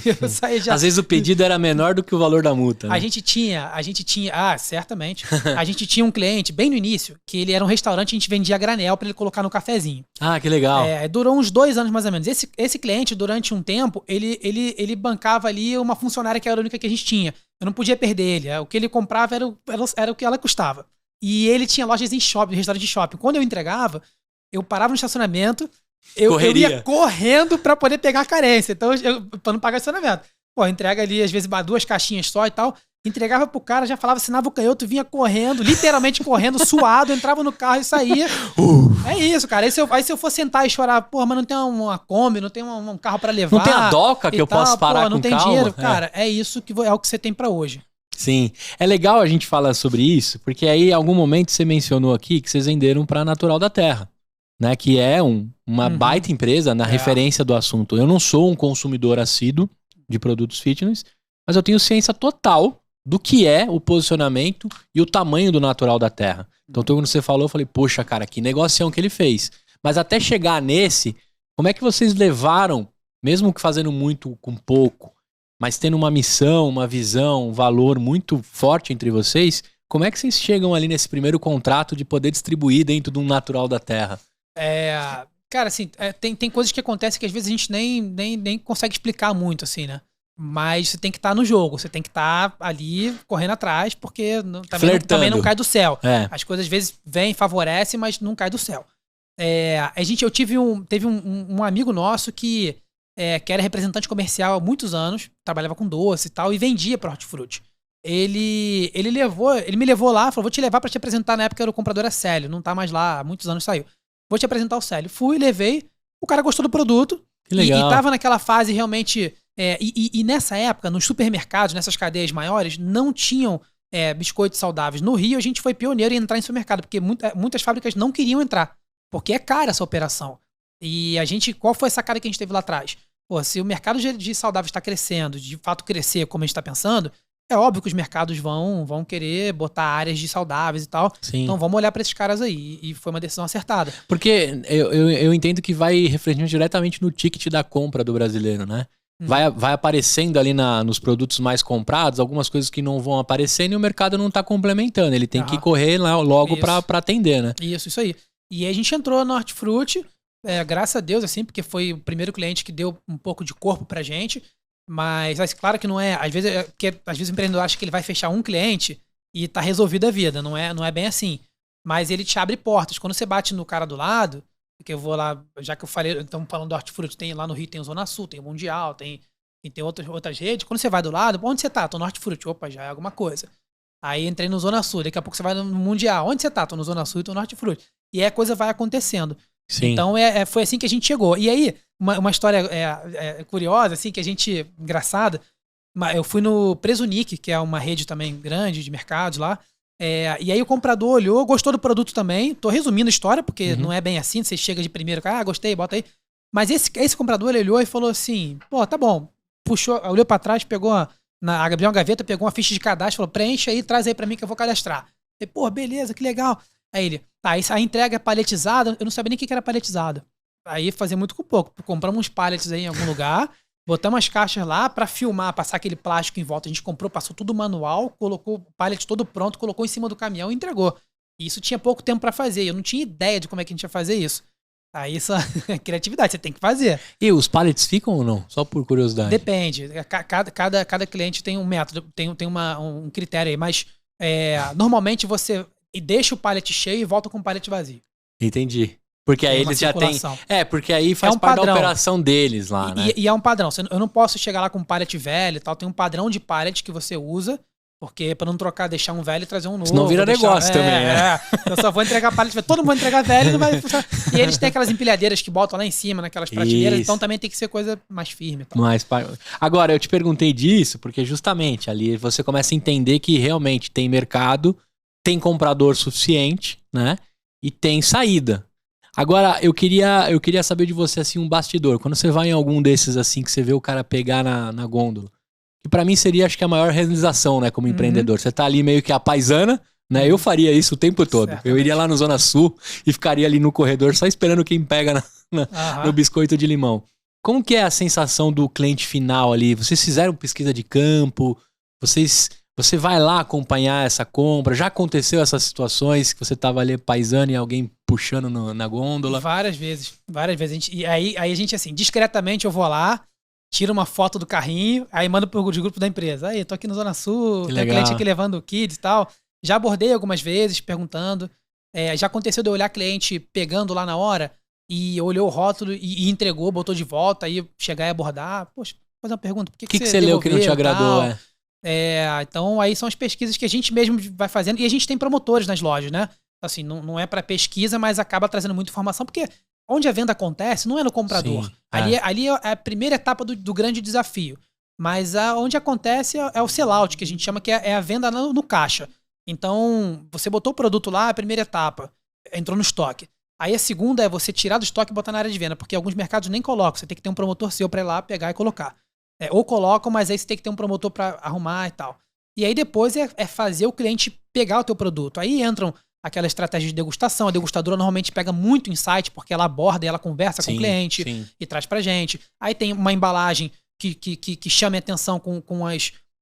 Eu saí já...
Às vezes o pedido era menor do que o valor da multa. Né?
A gente tinha, certamente. A gente tinha um cliente, bem no início, que ele era um restaurante, a gente vendia granel pra ele colocar no cafezinho.
Ah, que legal.
Durou uns 2 anos mais ou menos. Esse cliente, durante um tempo, ele bancava ali uma funcionária que era a única que a gente tinha. Eu não podia perder ele. O que ele comprava era o que ela custava. E ele tinha lojas em shopping, restaurante de shopping. Quando eu entregava, eu parava no estacionamento, eu ia correndo pra poder pegar a carência. Então, pra não pagar estacionamento. Pô, entrega ali, às vezes, 2 caixinhas só e tal. Entregava pro cara, já falava, assinava o canhoto, vinha correndo, literalmente correndo, suado, entrava no carro e saía. É isso, cara. Aí se eu for sentar e chorar, pô, mas não tem uma Kombi, não tem um carro pra levar.
Não tem a doca que eu posso parar com calma.
Não tem dinheiro. Cara, é isso que é o que você tem pra hoje.
Sim. É legal a gente falar sobre isso, porque aí, em algum momento, você mencionou aqui que vocês venderam pra Natural da Terra. Né, que é uma baita empresa na referência do assunto. Eu não sou um consumidor assíduo de produtos fitness, mas eu tenho ciência total do que é o posicionamento e o tamanho do Natural da Terra. Então, quando você falou, eu falei, poxa, cara, que negocião que ele fez. Mas até chegar nesse, como é que vocês levaram, mesmo que fazendo muito com pouco, mas tendo uma missão, uma visão, um valor muito forte entre vocês, como é que vocês chegam ali nesse primeiro contrato de poder distribuir dentro de um Natural da Terra?
Cara, assim, tem coisas que acontecem que às vezes a gente nem consegue explicar muito, assim, né? Mas você tem que estar no jogo, você tem que estar ali correndo atrás, porque também não cai do céu. As coisas às vezes vêm, favorecem, mas não cai do céu. Teve um amigo nosso que era representante comercial há muitos anos, trabalhava com doce e tal, e vendia para hortifruti. Ele me levou lá, falou, vou te levar para te apresentar. Na época era o comprador Célio, não tá mais lá, há muitos anos saiu. Vou te apresentar o Célio. Fui, levei, o cara gostou do produto.
Que legal.
E tava naquela fase realmente... E nessa época, nos supermercados, nessas cadeias maiores, não tinham biscoitos saudáveis. No Rio, a gente foi pioneiro em entrar em supermercado, porque muitas fábricas não queriam entrar, porque é cara essa operação. E qual foi a sacada que a gente teve lá atrás? Pô, se o mercado de saudáveis está crescendo, de fato crescer como a gente está pensando, é óbvio que os mercados vão querer botar áreas de saudáveis e tal. Sim. Então vamos olhar para esses caras aí. E foi uma decisão acertada.
Porque eu entendo que vai refletindo diretamente no ticket da compra do brasileiro, né? Vai aparecendo ali nos produtos mais comprados algumas coisas que não vão aparecendo e o mercado não tá complementando. Ele tem que correr lá logo para atender, né?
Isso aí. E aí a gente entrou no Hortifruti, graças a Deus, assim, porque foi o primeiro cliente que deu um pouco de corpo pra gente. Mas claro que não é. Às vezes o empreendedor acha que ele vai fechar um cliente e tá resolvida a vida. Não é bem assim. Mas ele te abre portas. Quando você bate no cara do lado, porque eu vou lá, já que eu falei, estamos falando do Hortifruti, tem lá no Rio, tem o Zona Sul, tem o Mundial, tem outras redes. Quando você vai do lado, onde você tá? Tô no Hortifruti. Opa, já é alguma coisa. Aí entrei no Zona Sul, daqui a pouco você vai no Mundial. Onde você tá? Tô no Zona Sul e tô no Hortifruti. E aí a coisa vai acontecendo. Sim. Então foi assim que a gente chegou. E aí, uma história curiosa, assim, que a gente... engraçada. Eu fui no Presunic, que é uma rede também grande de mercados lá. E aí o comprador olhou, gostou do produto também. Tô resumindo a história, porque não é bem assim. Você chega de primeiro, gostei, bota aí. Mas esse comprador, ele olhou e falou assim, pô, tá bom. Puxou, olhou pra trás, abriu uma gaveta, pegou uma ficha de cadastro, falou, preenche aí, traz aí pra mim que eu vou cadastrar. Falei, pô, beleza, que legal. Aí ele, a entrega é paletizada, eu não sabia nem o que era paletizada. Aí fazia muito com pouco. Compramos uns pallets aí em algum lugar, botamos as caixas lá pra filmar, passar aquele plástico em volta. A gente comprou, passou tudo manual, colocou o pallet todo pronto, colocou em cima do caminhão e entregou. E isso tinha pouco tempo pra fazer, eu não tinha ideia de como é que a gente ia fazer isso. Aí isso é criatividade, você tem que fazer.
E os pallets ficam ou não? Só por curiosidade.
Depende. Cada cliente tem um método, tem um critério aí, mas normalmente você deixa o pallet cheio e volta com o pallet vazio.
Entendi. Porque aí eles já têm... porque aí faz parte da operação deles lá, né?
E é um padrão. Eu não posso chegar lá com um pallet velho e tal. Tem um padrão de pallet que você usa, porque pra não trocar, deixar um velho e trazer um novo.
Senão vira negócio também, né?
Eu só vou entregar pallet velho. Todo mundo vai entregar velho e não vai funcionar. E eles têm aquelas empilhadeiras que botam lá em cima, naquelas prateleiras. Então também tem que ser coisa mais firme. Tá?
Agora, eu te perguntei disso porque justamente ali você começa a entender que realmente tem mercado tem comprador suficiente, né? E tem saída. Agora, eu queria saber de você, assim, um bastidor. Quando você vai em algum desses, assim, que você vê o cara pegar na gôndola, que pra mim seria, acho que a maior realização, né, como empreendedor. Você tá ali meio que a paisana, né? Eu faria isso o tempo todo. Certamente. Eu iria lá no Zona Sul e ficaria ali no corredor só esperando quem pega no biscoito de limão. Como que é a sensação do cliente final ali? Vocês fizeram pesquisa de campo? Você vai lá acompanhar essa compra? Já aconteceu essas situações que você tava ali paisano e alguém puxando na gôndola?
Várias vezes. E aí a gente, assim, discretamente eu vou lá, tiro uma foto do carrinho, aí mando pro grupo da empresa. Aí, tô aqui no Zona Sul, tem cliente aqui levando kids e tal. Já abordei algumas vezes, perguntando. Já aconteceu de eu olhar cliente pegando lá na hora e olhou o rótulo e entregou, botou de volta, aí chegar e abordar. Poxa, vou fazer uma pergunta. Por que você
leu que não te agradou?
Então aí são as pesquisas que a gente mesmo vai fazendo. E a gente tem promotores nas lojas, né? Assim, não é para pesquisa, mas acaba trazendo muita informação, porque onde a venda acontece não é no comprador. Sim, ali é a primeira etapa do grande desafio. Mas onde acontece é o sellout, que a gente chama que é a venda no caixa. Então, você botou o produto lá, a primeira etapa, entrou no estoque. Aí a segunda é você tirar do estoque e botar na área de venda, porque alguns mercados nem colocam, você tem que ter um promotor seu para ir lá pegar e colocar. Ou colocam, mas aí você tem que ter um promotor para arrumar e tal. E aí depois é fazer o cliente pegar o teu produto. Aí entram aquela estratégia de degustação. A degustadora normalmente pega muito insight, porque ela aborda e ela conversa com o cliente e traz pra gente. Aí tem uma embalagem que chame a atenção com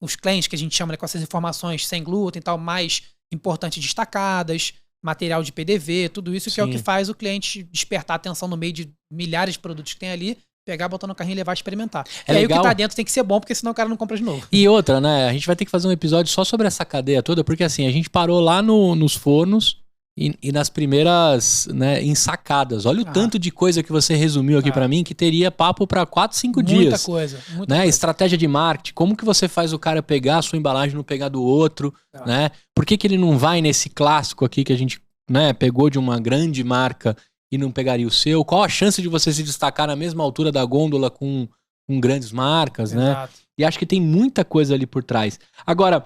os clientes, que a gente chama, né, com essas informações sem glúten e tal, mais importantes destacadas, material de PDV, tudo isso que é o que faz o cliente despertar atenção no meio de milhares de produtos que tem ali, pegar, botar no carrinho e levar e experimentar. E aí o que tá dentro tem que ser bom, porque senão o cara não compra de novo.
E outra, né? A gente vai ter que fazer um episódio só sobre essa cadeia toda, porque assim, a gente parou lá nos fornos e nas primeiras, né, ensacadas. Olha o tanto de coisa que você resumiu aqui pra mim, que teria papo pra 4, 5 dias.
Muita coisa.
Estratégia de marketing, como que você faz o cara pegar a sua embalagem e não pegar do outro, né? Por que ele não vai nesse clássico aqui que a gente, né, pegou de uma grande marca e não pegaria o seu? Qual a chance de você se destacar na mesma altura da gôndola com grandes marcas, né? E acho que tem muita coisa ali por trás. Agora,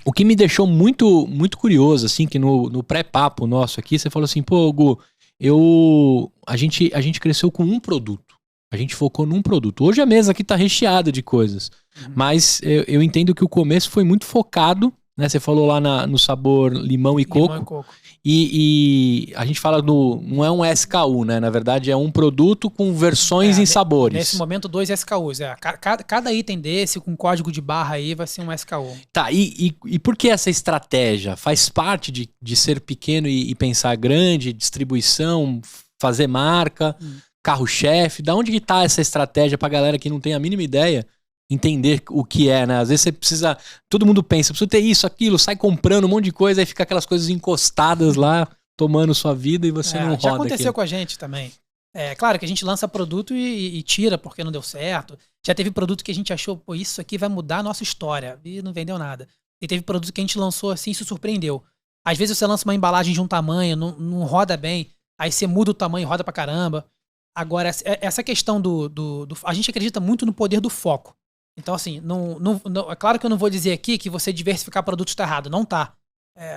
o que me deixou muito, muito curioso, assim, que no pré-papo nosso aqui, você falou assim, pô, Gu, a gente cresceu com um produto. A gente focou num produto. Hoje a mesa aqui tá recheada de coisas. Mas eu entendo que o começo foi muito focado, né? Você falou lá no sabor limão e coco. E a gente fala não é um SKU, né? Na verdade é um produto com versões em sabores.
Nesse momento 2 SKUs. Cada item desse com código de barra aí vai ser um SKU.
Tá, e por que essa estratégia? Faz parte de ser pequeno e pensar grande, distribuição, fazer marca, carro-chefe? Da onde que tá essa estratégia pra galera que não tem a mínima ideia entender o que é, né? Às vezes você precisa... Todo mundo pensa, preciso ter isso, aquilo, sai comprando um monte de coisa, aí fica aquelas coisas encostadas lá, tomando sua vida e você não roda.
Já aconteceu com a gente também. Claro que a gente lança produto e tira porque não deu certo. Já teve produto que a gente achou, pô, isso aqui vai mudar a nossa história, e não vendeu nada. E teve produto que a gente lançou assim e se surpreendeu. Às vezes você lança uma embalagem de um tamanho, não roda bem, aí você muda o tamanho e roda pra caramba. Agora, essa questão a gente acredita muito no poder do foco. Então, assim, é claro que eu não vou dizer aqui que você diversificar produtos está errado. Não tá.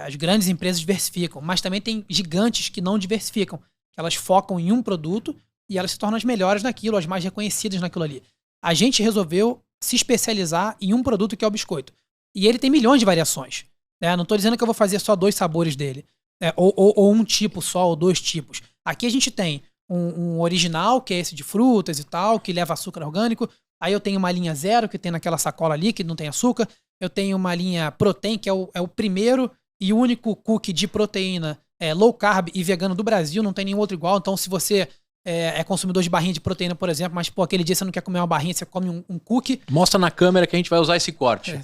As grandes empresas diversificam, mas também tem gigantes que não diversificam. Elas focam em um produto e elas se tornam as melhores naquilo, as mais reconhecidas naquilo ali. A gente resolveu se especializar em um produto que é o biscoito. E ele tem milhões de variações. Não estou dizendo que eu vou fazer só 2 sabores dele. Ou um tipo só, ou 2 tipos. Aqui a gente tem um original, que é esse de frutas e tal, que leva açúcar orgânico. Aí eu tenho uma linha 0, que tem naquela sacola ali, que não tem açúcar. Eu tenho uma linha protein, que é o primeiro e único cookie de proteína low carb e vegano do Brasil. Não tem nenhum outro igual. Então, se você é consumidor de barrinha de proteína, por exemplo, mas pô, aquele dia você não quer comer uma barrinha, você come um cookie.
Mostra na câmera que a gente vai usar esse corte.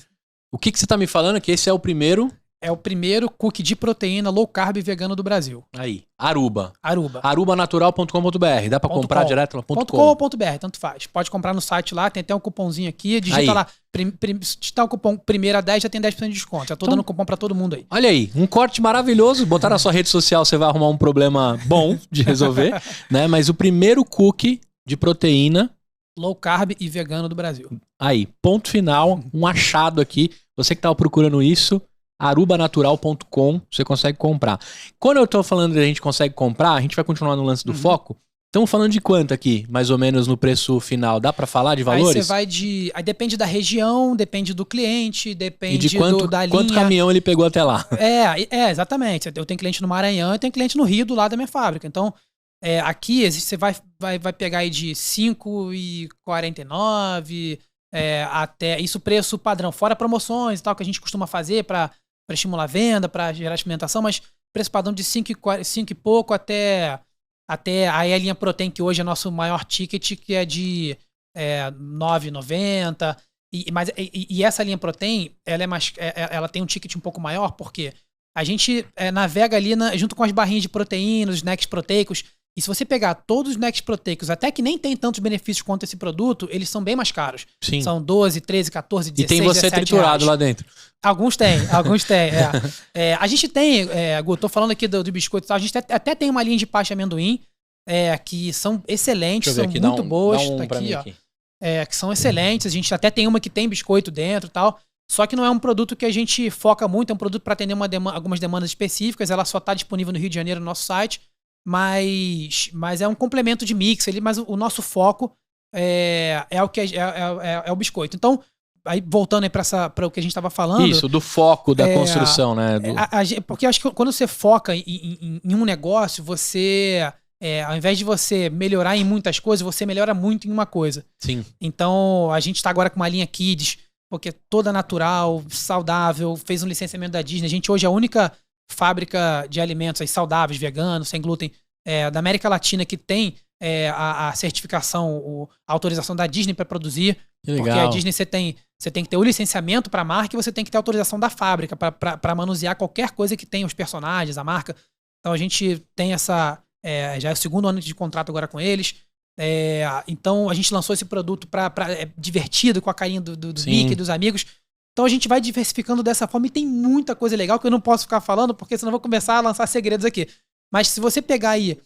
O que você tá me falando? Que esse é o primeiro...
É o primeiro cookie de proteína low carb e vegano do Brasil.
Aí, Aruba.
Aruba.
Arubanatural.com.br. Dá pra comprar direto lá?
.com.br, tanto faz. Pode comprar no site lá, tem até um cupomzinho aqui, digita aí lá. Se digitar o cupom primeira 10, já tem 10% de desconto. Já tô dando cupom pra todo mundo aí.
Olha aí, um corte maravilhoso. Botar na sua rede social, você vai arrumar um problema bom de resolver, né? Mas o primeiro cookie de proteína...
low carb e vegano do Brasil.
Aí, ponto final, um achado aqui. Você que tava procurando isso... arubanatural.com, você consegue comprar. Quando eu tô falando que a gente consegue comprar, a gente vai continuar no lance do foco. Estamos falando de quanto aqui, mais ou menos, no preço final? Dá pra falar de valores?
Aí você vai de... Aí depende da região, depende do cliente, depende
e de quanto,
da linha.
Quanto caminhão ele pegou até lá.
Exatamente. Eu tenho cliente no Maranhão e tenho cliente no Rio, do lado da minha fábrica. Então, aqui você vai pegar aí de 5,49 até... Isso preço padrão, fora promoções e tal, que a gente costuma fazer para estimular a venda, para gerar experimentação, mas preço padrão de 5 e pouco até aí a linha Protein, que hoje é nosso maior ticket, que é de 9,90. E essa linha Protein, ela tem um ticket um pouco maior, porque a gente navega ali junto com as barrinhas de proteína, os snacks proteicos. E se você pegar todos os snacks proteicos, até que nem tem tantos benefícios quanto esse produto, eles são bem mais caros.
Sim.
São 12, 13, 14, 16,
e tem você triturado
reais.
Lá dentro.
Alguns tem. A gente tem, Gu, tô falando aqui do biscoito e tal, a gente até tem uma linha de pasta de amendoim, que são excelentes, são
aqui,
muito boas.
Dá um
tá
pra
aqui,
mim
ó.
Aqui.
Que são excelentes. A gente até tem uma que tem biscoito dentro e tal. Só que não é um produto que a gente foca muito, é um produto para atender algumas demandas específicas. Ela só tá disponível no Rio de Janeiro no nosso site. Mas é um complemento de mix, mas o nosso foco é o biscoito. Então, aí voltando aí para o que a gente estava falando.
Isso, do foco da construção, né?
Porque acho que quando você foca em um negócio, você, ao invés de você melhorar em muitas coisas, você melhora muito em uma coisa.
Sim.
Então, a gente está agora com uma linha Kids, porque toda natural, saudável, fez um licenciamento da Disney. A gente hoje é a única fábrica de alimentos aí, saudáveis, veganos, sem glúten, da América Latina que tem a certificação, a autorização da Disney para produzir.
Que legal.
Porque a Disney você tem que ter o licenciamento para a marca e você tem que ter a autorização da fábrica para manusear qualquer coisa que tenha os personagens, a marca. Então a gente tem essa... já é o segundo ano de contrato agora com eles. Então a gente lançou esse produto divertido, com a carinha do Mickey e dos amigos. Então a gente vai diversificando dessa forma e tem muita coisa legal que eu não posso ficar falando, porque senão eu vou começar a lançar segredos aqui. Mas se você pegar aí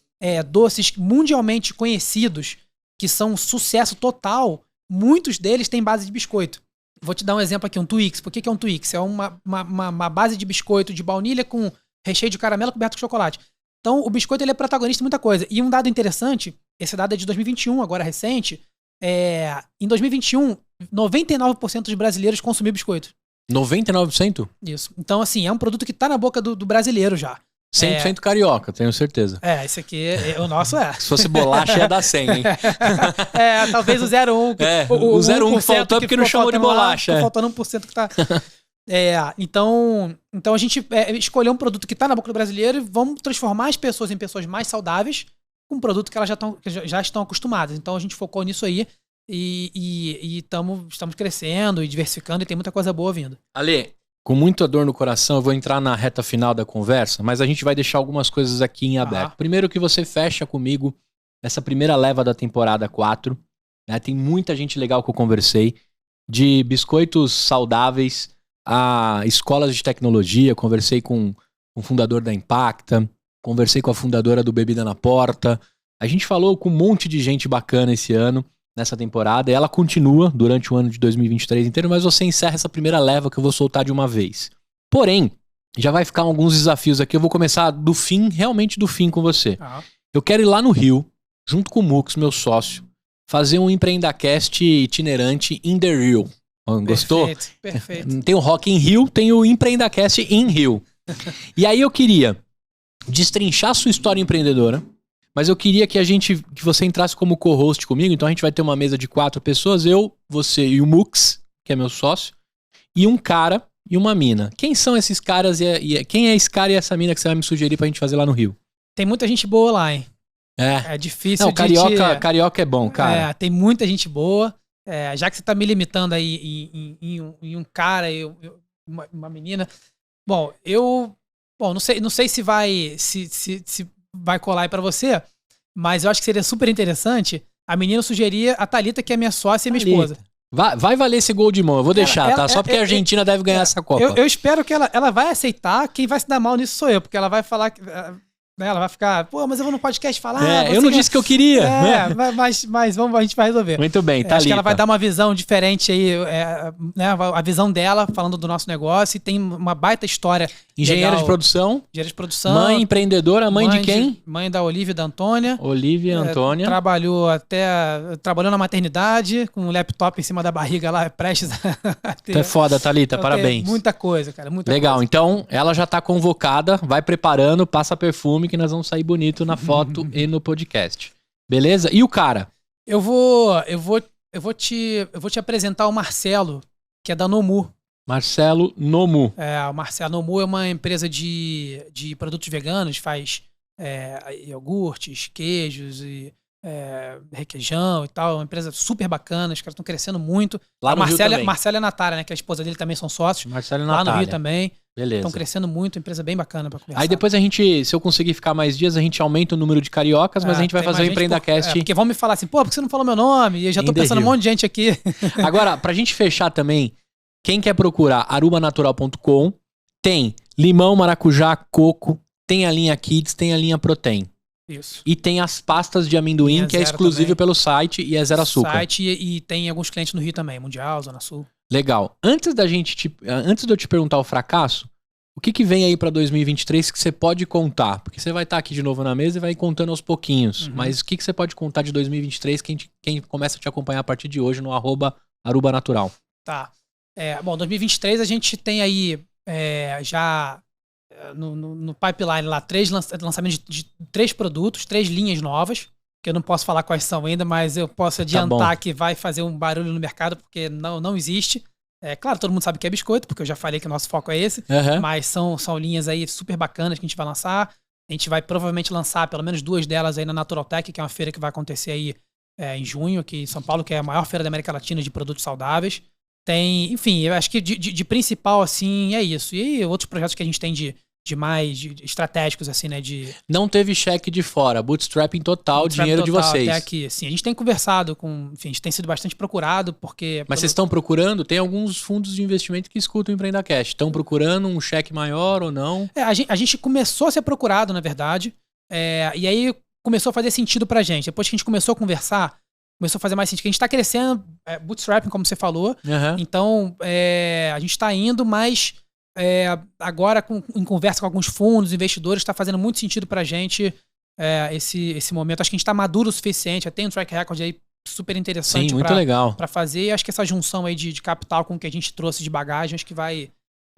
doces mundialmente conhecidos, que são um sucesso total, muitos deles têm base de biscoito. Vou te dar um exemplo aqui, um Twix. Por que é um Twix? É uma base de biscoito de baunilha com recheio de caramelo coberto com chocolate. Então o biscoito ele é protagonista de muita coisa. E um dado interessante, esse dado é de 2021, agora recente, em 2021, 99% dos brasileiros consumiam biscoito.
99%?
Isso. Então, assim, é um produto que tá na boca do brasileiro já.
100% carioca, tenho certeza.
Esse aqui, o nosso é.
Se fosse bolacha, ia dar 100, hein?
Talvez o 0,1.
O 0,1 que faltou porque não chamou de bolacha.
Tá faltando 1% que tá... Então a gente escolheu um produto que tá na boca do brasileiro e vamos transformar as pessoas em pessoas mais saudáveis com um produto que elas já estão acostumadas. Então a gente focou nisso aí e estamos crescendo e diversificando e tem muita coisa boa vindo.
Ale, com muita dor no coração, eu vou entrar na reta final da conversa, mas a gente vai deixar algumas coisas aqui em aberto. Primeiro que você fecha comigo essa primeira leva da temporada 4. Né? Tem muita gente legal que eu conversei, de biscoitos saudáveis a escolas de tecnologia. Conversei com o fundador da Impacta, conversei com a fundadora do Bebida na Porta. A gente falou com um monte de gente bacana esse ano, nessa temporada, e ela continua durante o ano de 2023 inteiro, mas você encerra essa primeira leva que eu vou soltar de uma vez. Porém, já vai ficar alguns desafios aqui, eu vou começar do fim, realmente do fim com você. Eu quero ir lá no Rio, junto com o Mux, meu sócio, fazer um EmpreendaCast itinerante in the Rio. Gostou?
Perfeito.
Tem o Rock in Rio, tem o EmpreendaCast in Rio. E aí eu queria destrinchar a sua história empreendedora, mas eu queria que você entrasse como co-host comigo. Então a gente vai ter uma mesa de 4 pessoas, eu, você e o Mux, que é meu sócio, e um cara e uma mina. Quem são esses caras quem é esse cara e essa mina que você vai me sugerir pra gente fazer lá no Rio?
Tem muita gente boa lá, hein? É difícil.
Não, carioca é bom, cara.
Tem muita gente boa. Já que você tá me limitando aí em um cara e uma menina. Bom, não sei se vai colar aí pra você, mas eu acho que seria super interessante. A menina sugeria a Thalita, que é minha sócia e minha esposa.
Vai valer esse gol de mão, eu vou deixar, tá? Só porque a Argentina deve ganhar essa Copa.
Eu espero que ela vai aceitar. Quem vai se dar mal nisso sou eu, porque ela vai falar que Ela vai ficar, pô, mas eu vou no podcast falar.
Eu não disse que eu queria.
Mas a gente vai resolver.
Muito bem, tá.
Acho que ela vai dar uma visão diferente aí, né? A visão dela, falando do nosso negócio, e tem uma baita história.
Engenheira de produção.
Engenheira de produção.
Mãe empreendedora, mãe de quem?
Mãe da Olivia e da Antônia.
Olivia e Antônia.
Trabalhou na maternidade, com um laptop em cima da barriga lá, prestes a ter.
É foda, Thalita, parabéns.
Muita coisa, cara, muita
Legal,
coisa.
Então ela já tá convocada, vai preparando, passa perfume que nós vamos sair bonito na foto e no podcast. Beleza? E o cara?
Eu vou te apresentar o Marcelo, que é da Nomu.
Marcelo Nomu.
O Marcelo Nomu é uma empresa de produtos veganos, faz iogurtes, queijos e requeijão e tal. É uma empresa super bacana, os caras estão crescendo muito.
Lá no Rio também.
Marcelo e a Natália, né, que a esposa dele também são sócios.
Marcelo e
Natália. Lá no Rio
Natália.
também.
Beleza.
Estão crescendo muito, empresa bem bacana pra conversar.
Aí depois a gente, se eu conseguir ficar mais dias, a gente aumenta o número de cariocas, mas a gente vai fazer o EmpreendaCast.
Porque vão me falar assim, pô, por que você não falou meu nome? E eu já tô pensando um monte de gente aqui.
Agora, pra gente fechar também, quem quer procurar arubanatural.com, tem limão, maracujá, coco, tem a linha Kids, tem a linha Protein.
Isso.
E tem as pastas de amendoim, que é exclusivo pelo site e é zero açúcar.
E tem alguns clientes no Rio também, Mundial, Zona Sul.
Legal. Antes de eu te perguntar o fracasso, o que vem aí pra 2023 que você pode contar? Porque você vai estar aqui de novo na mesa e vai contando aos pouquinhos. Mas o que você pode contar de 2023 quem começa a te acompanhar a partir de hoje no @arubanatural?
Tá. Bom, 2023 a gente tem aí já no pipeline lá lançamentos de 3 produtos, 3 linhas novas, que eu não posso falar quais são ainda, mas eu posso adiantar que vai fazer um barulho no mercado, porque não existe. Claro, todo mundo sabe que é biscoito, porque eu já falei que o nosso foco é esse, mas são linhas aí super bacanas que a gente vai lançar. A gente vai provavelmente lançar pelo menos 2 delas aí na Naturaltech, que é uma feira que vai acontecer aí em junho, aqui em São Paulo, que é a maior feira da América Latina de produtos saudáveis. Enfim, eu acho que de principal, assim, é isso. E outros projetos que a gente tem de estratégicos, assim, né?
Não teve cheque de fora, bootstrapping total, dinheiro de vocês.
Até aqui, sim. A gente tem conversado enfim, a gente tem sido bastante procurado, porque...
Mas vocês estão procurando? Tem alguns fundos de investimento que escutam o EmpreendaCast. Estão procurando um cheque maior ou não?
A gente começou a ser procurado, na verdade, e aí começou a fazer sentido pra gente. Depois que a gente começou a conversar, começou a fazer mais sentido, que a gente tá crescendo, bootstrapping, como você falou. Então, a gente tá indo, mas... agora em conversa com alguns fundos, investidores, está fazendo muito sentido pra gente esse momento. Acho que a gente tá maduro o suficiente, tem um track record aí super interessante.
Sim, muito legal
pra fazer, e acho que essa junção aí de capital com o que a gente trouxe de bagagem, acho que vai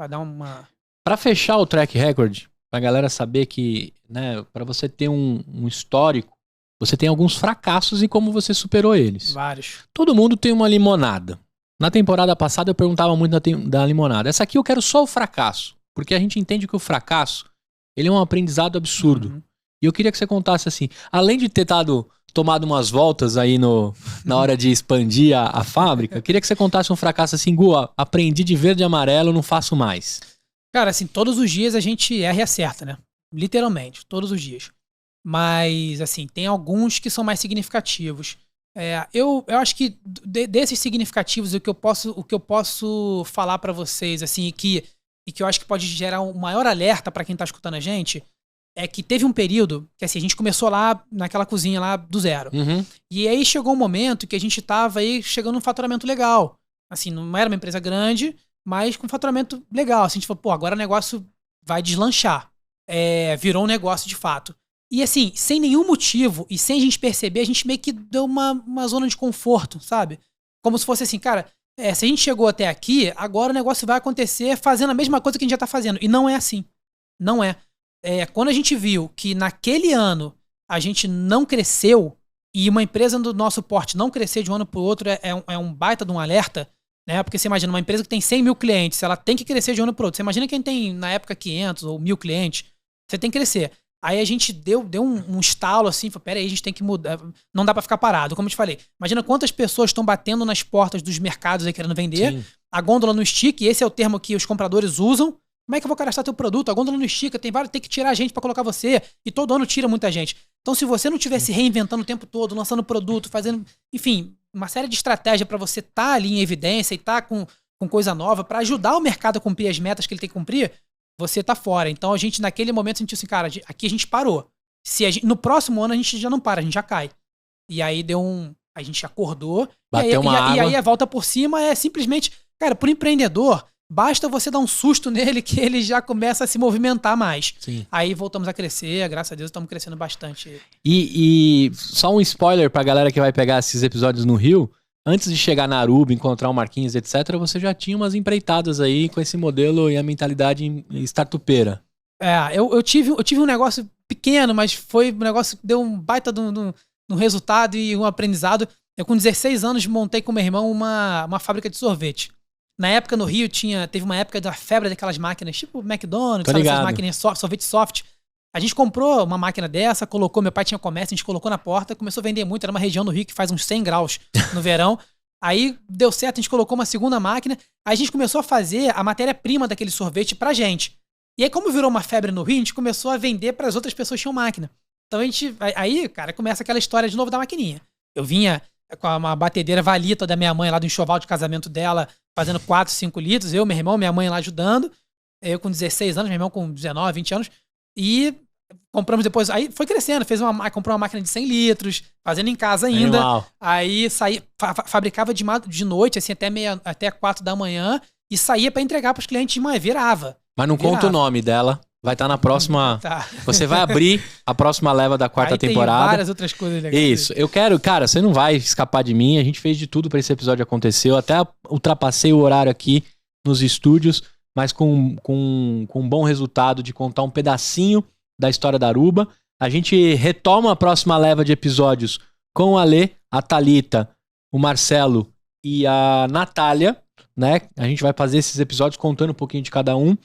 dar uma...
Pra fechar o track record, pra galera saber que, né, pra você ter um histórico, você tem alguns fracassos e como você superou eles.
Vários.
Todo mundo tem uma limonada. Na temporada passada eu perguntava muito da limonada. Essa aqui eu quero só o fracasso. Porque a gente entende que o fracasso, ele é um aprendizado absurdo. E eu queria que você contasse assim, além de ter tomado umas voltas aí na hora de expandir a fábrica, eu queria que você contasse um fracasso assim, Gu, aprendi de verde e amarelo, não faço mais.
Cara, assim, todos os dias a gente erra e acerta, né? Literalmente, todos os dias. Mas, assim, tem alguns que são mais significativos. Eu acho que desses significativos, o que eu posso falar pra vocês, assim, e que eu acho que pode gerar um maior alerta pra quem tá escutando a gente, é que teve um período que, assim, a gente começou lá naquela cozinha lá do zero. E aí chegou um momento que a gente tava aí chegando num faturamento legal. Assim, não era uma empresa grande, mas com faturamento legal. Assim, a gente falou, pô, agora o negócio vai deslanchar. Virou um negócio de fato. E assim, sem nenhum motivo e sem a gente perceber, a gente meio que deu uma zona de conforto, sabe? Como se fosse assim, cara, se a gente chegou até aqui, agora o negócio vai acontecer fazendo a mesma coisa que a gente já tá fazendo. E não é assim. Não é. Quando a gente viu que naquele ano a gente não cresceu e uma empresa do nosso porte não crescer de um ano pro outro é um baita de um alerta, né? Porque você imagina, uma empresa que tem 100 mil clientes, ela tem que crescer de um ano pro outro. Você imagina quem tem, na época, 500 ou 1.000 clientes, você tem que crescer. Aí a gente deu um estalo assim, falou, peraí, a gente tem que mudar, não dá pra ficar parado. Como eu te falei, imagina quantas pessoas estão batendo nas portas dos mercados aí querendo vender, sim, a gôndola não estica, e esse é o termo que os compradores usam. Como é que eu vou cadastrar teu produto? A gôndola não estica, tem que tirar gente pra colocar você, e todo ano tira muita gente. Então se você não estiver se reinventando o tempo todo, lançando produto, fazendo, enfim, uma série de estratégia pra você estar ali em evidência e estar com coisa nova, pra ajudar o mercado a cumprir as metas que ele tem que cumprir, você tá fora. Então a gente, naquele momento, sentiu assim, cara, aqui a gente parou. No próximo ano a gente já não para, a gente já cai. E aí a gente acordou.
Bateu uma água.
E aí a volta por cima é simplesmente, cara, pro empreendedor, basta você dar um susto nele que ele já começa a se movimentar mais.
Sim.
Aí voltamos a crescer, graças a Deus estamos crescendo bastante.
E só um spoiler pra galera que vai pegar esses episódios no Rio. Antes de chegar na Aruba, encontrar o Marquinhos, etc., você já tinha umas empreitadas aí com esse modelo e a mentalidade startupeira.
Eu tive um negócio pequeno, mas foi um negócio que deu um baita no resultado e um aprendizado. Eu, com 16 anos, montei com meu irmão uma fábrica de sorvete. Na época, no Rio, teve uma época da febre daquelas máquinas, tipo McDonald's, sabe, essas máquinas sorvete soft. A gente comprou uma máquina dessa, colocou, meu pai tinha comércio, a gente colocou na porta, começou a vender muito, era uma região do Rio que faz uns 100 graus no verão. Aí deu certo, a gente colocou uma segunda máquina, aí a gente começou a fazer a matéria-prima daquele sorvete pra gente. E aí, como virou uma febre no Rio, a gente começou a vender para as outras pessoas que tinham máquina. Então aí, cara, começa aquela história de novo da maquininha. Eu vinha com uma batedeira Valita da minha mãe lá do enxoval de casamento dela, fazendo 4, 5 litros, eu, meu irmão, minha mãe lá ajudando, eu com 16 anos, meu irmão com 19, 20 anos, e compramos depois, aí foi crescendo, comprou uma máquina de 100 litros, fazendo em casa ainda,
Animal.
Aí fabricava de noite, assim, até 4 da manhã, e saía para entregar pros clientes de manhã, virava.
Mas não conta o nome dela. Vai estar na próxima.
Tá.
Você vai abrir a próxima leva da quarta temporada.
Tem várias outras coisas legais.
Isso. Eu quero, cara, você não vai escapar de mim. A gente fez de tudo para esse episódio acontecer. Eu até ultrapassei o horário aqui nos estúdios, mas com um bom resultado de contar um pedacinho da história da Aruba. A gente retoma a próxima leva de episódios com o Alê, a Thalita, o Marcelo e a Natália, né? A gente vai fazer esses episódios contando um pouquinho de cada um.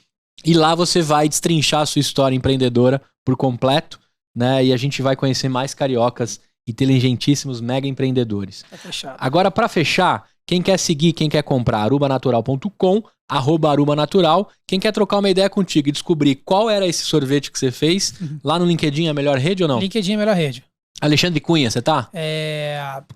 E lá você vai destrinchar a sua história empreendedora por completo, né? E a gente vai conhecer mais cariocas inteligentíssimos mega empreendedores.
Tá fechado.
Agora, para fechar, quem quer seguir, quem quer comprar, arubanatural.com, @arubanatural. Quem quer trocar uma ideia contigo e descobrir qual era esse sorvete que você fez, lá no LinkedIn é a melhor rede ou não?
LinkedIn é a melhor rede.
Alexandre Cunha, você tá?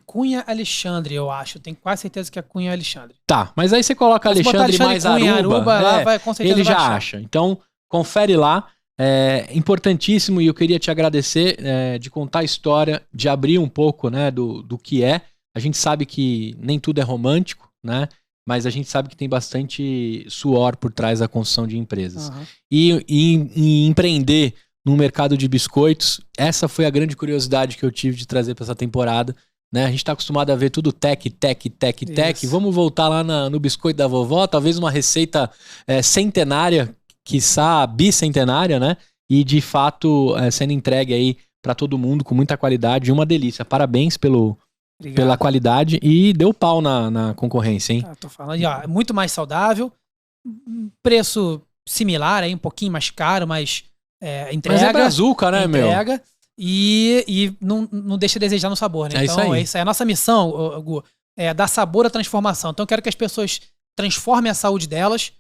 Cunha Alexandre, eu acho. Tenho quase certeza que é Cunha Alexandre.
Tá, mas aí você coloca Alexandre mais
Cunha,
Aruba,
lá vai, com certeza
ele já
achar.
acha. Então, confere lá. É importantíssimo e eu queria te agradecer de contar a história, de abrir um pouco, né, do que é. A gente sabe que nem tudo é romântico, né? Mas a gente sabe que tem bastante suor por trás da construção de empresas.
Uhum.
E empreender no mercado de biscoitos, essa foi a grande curiosidade que eu tive de trazer para essa temporada. Né? A gente está acostumado a ver tudo tech. Vamos voltar lá no biscoito da vovó, talvez uma receita centenária, quiçá bicentenária, né? E de fato sendo entregue aí para todo mundo com muita qualidade e uma delícia. Parabéns pela qualidade e deu pau na concorrência, hein?
Tô falando, ó, muito mais saudável, preço similar, aí, um pouquinho mais caro, mas entrega.
Mas é brazuca, né,
entrega,
meu?
E não deixa a desejar no sabor, né?
Então,
isso aí. A nossa missão, Gu, é dar sabor à transformação. Então, eu quero que as pessoas transformem a saúde delas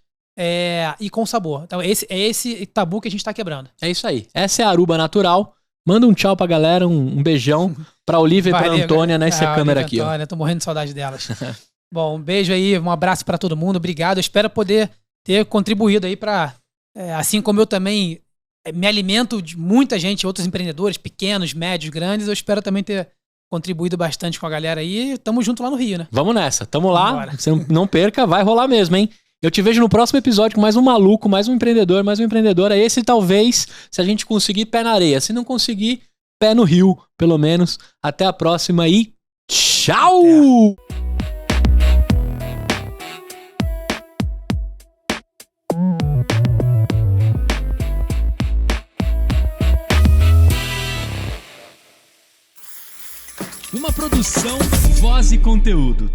e com sabor. Então, é esse tabu que a gente tá quebrando.
É isso aí. Essa é a Aruba Natural. Manda um tchau pra galera, um beijão pra Olivia e pra Antônia nessa câmera aqui.
Antônia, tô morrendo de saudade delas. Bom, um beijo aí, um abraço pra todo mundo. Obrigado. Eu espero poder ter contribuído aí pra... assim como eu também me alimento de muita gente, outros empreendedores, pequenos, médios, grandes, eu espero também ter contribuído bastante com a galera aí. Tamo junto lá no Rio, né?
Vamos nessa, tamo lá.
Bora.
Você não perca, vai rolar mesmo, hein? Eu te vejo no próximo episódio com mais um maluco, mais um empreendedor, mais uma empreendedora. Esse talvez, se a gente conseguir, pé na areia. Se não conseguir, pé no rio, pelo menos. Até a próxima e tchau! Até. Uma produção, voz e conteúdo.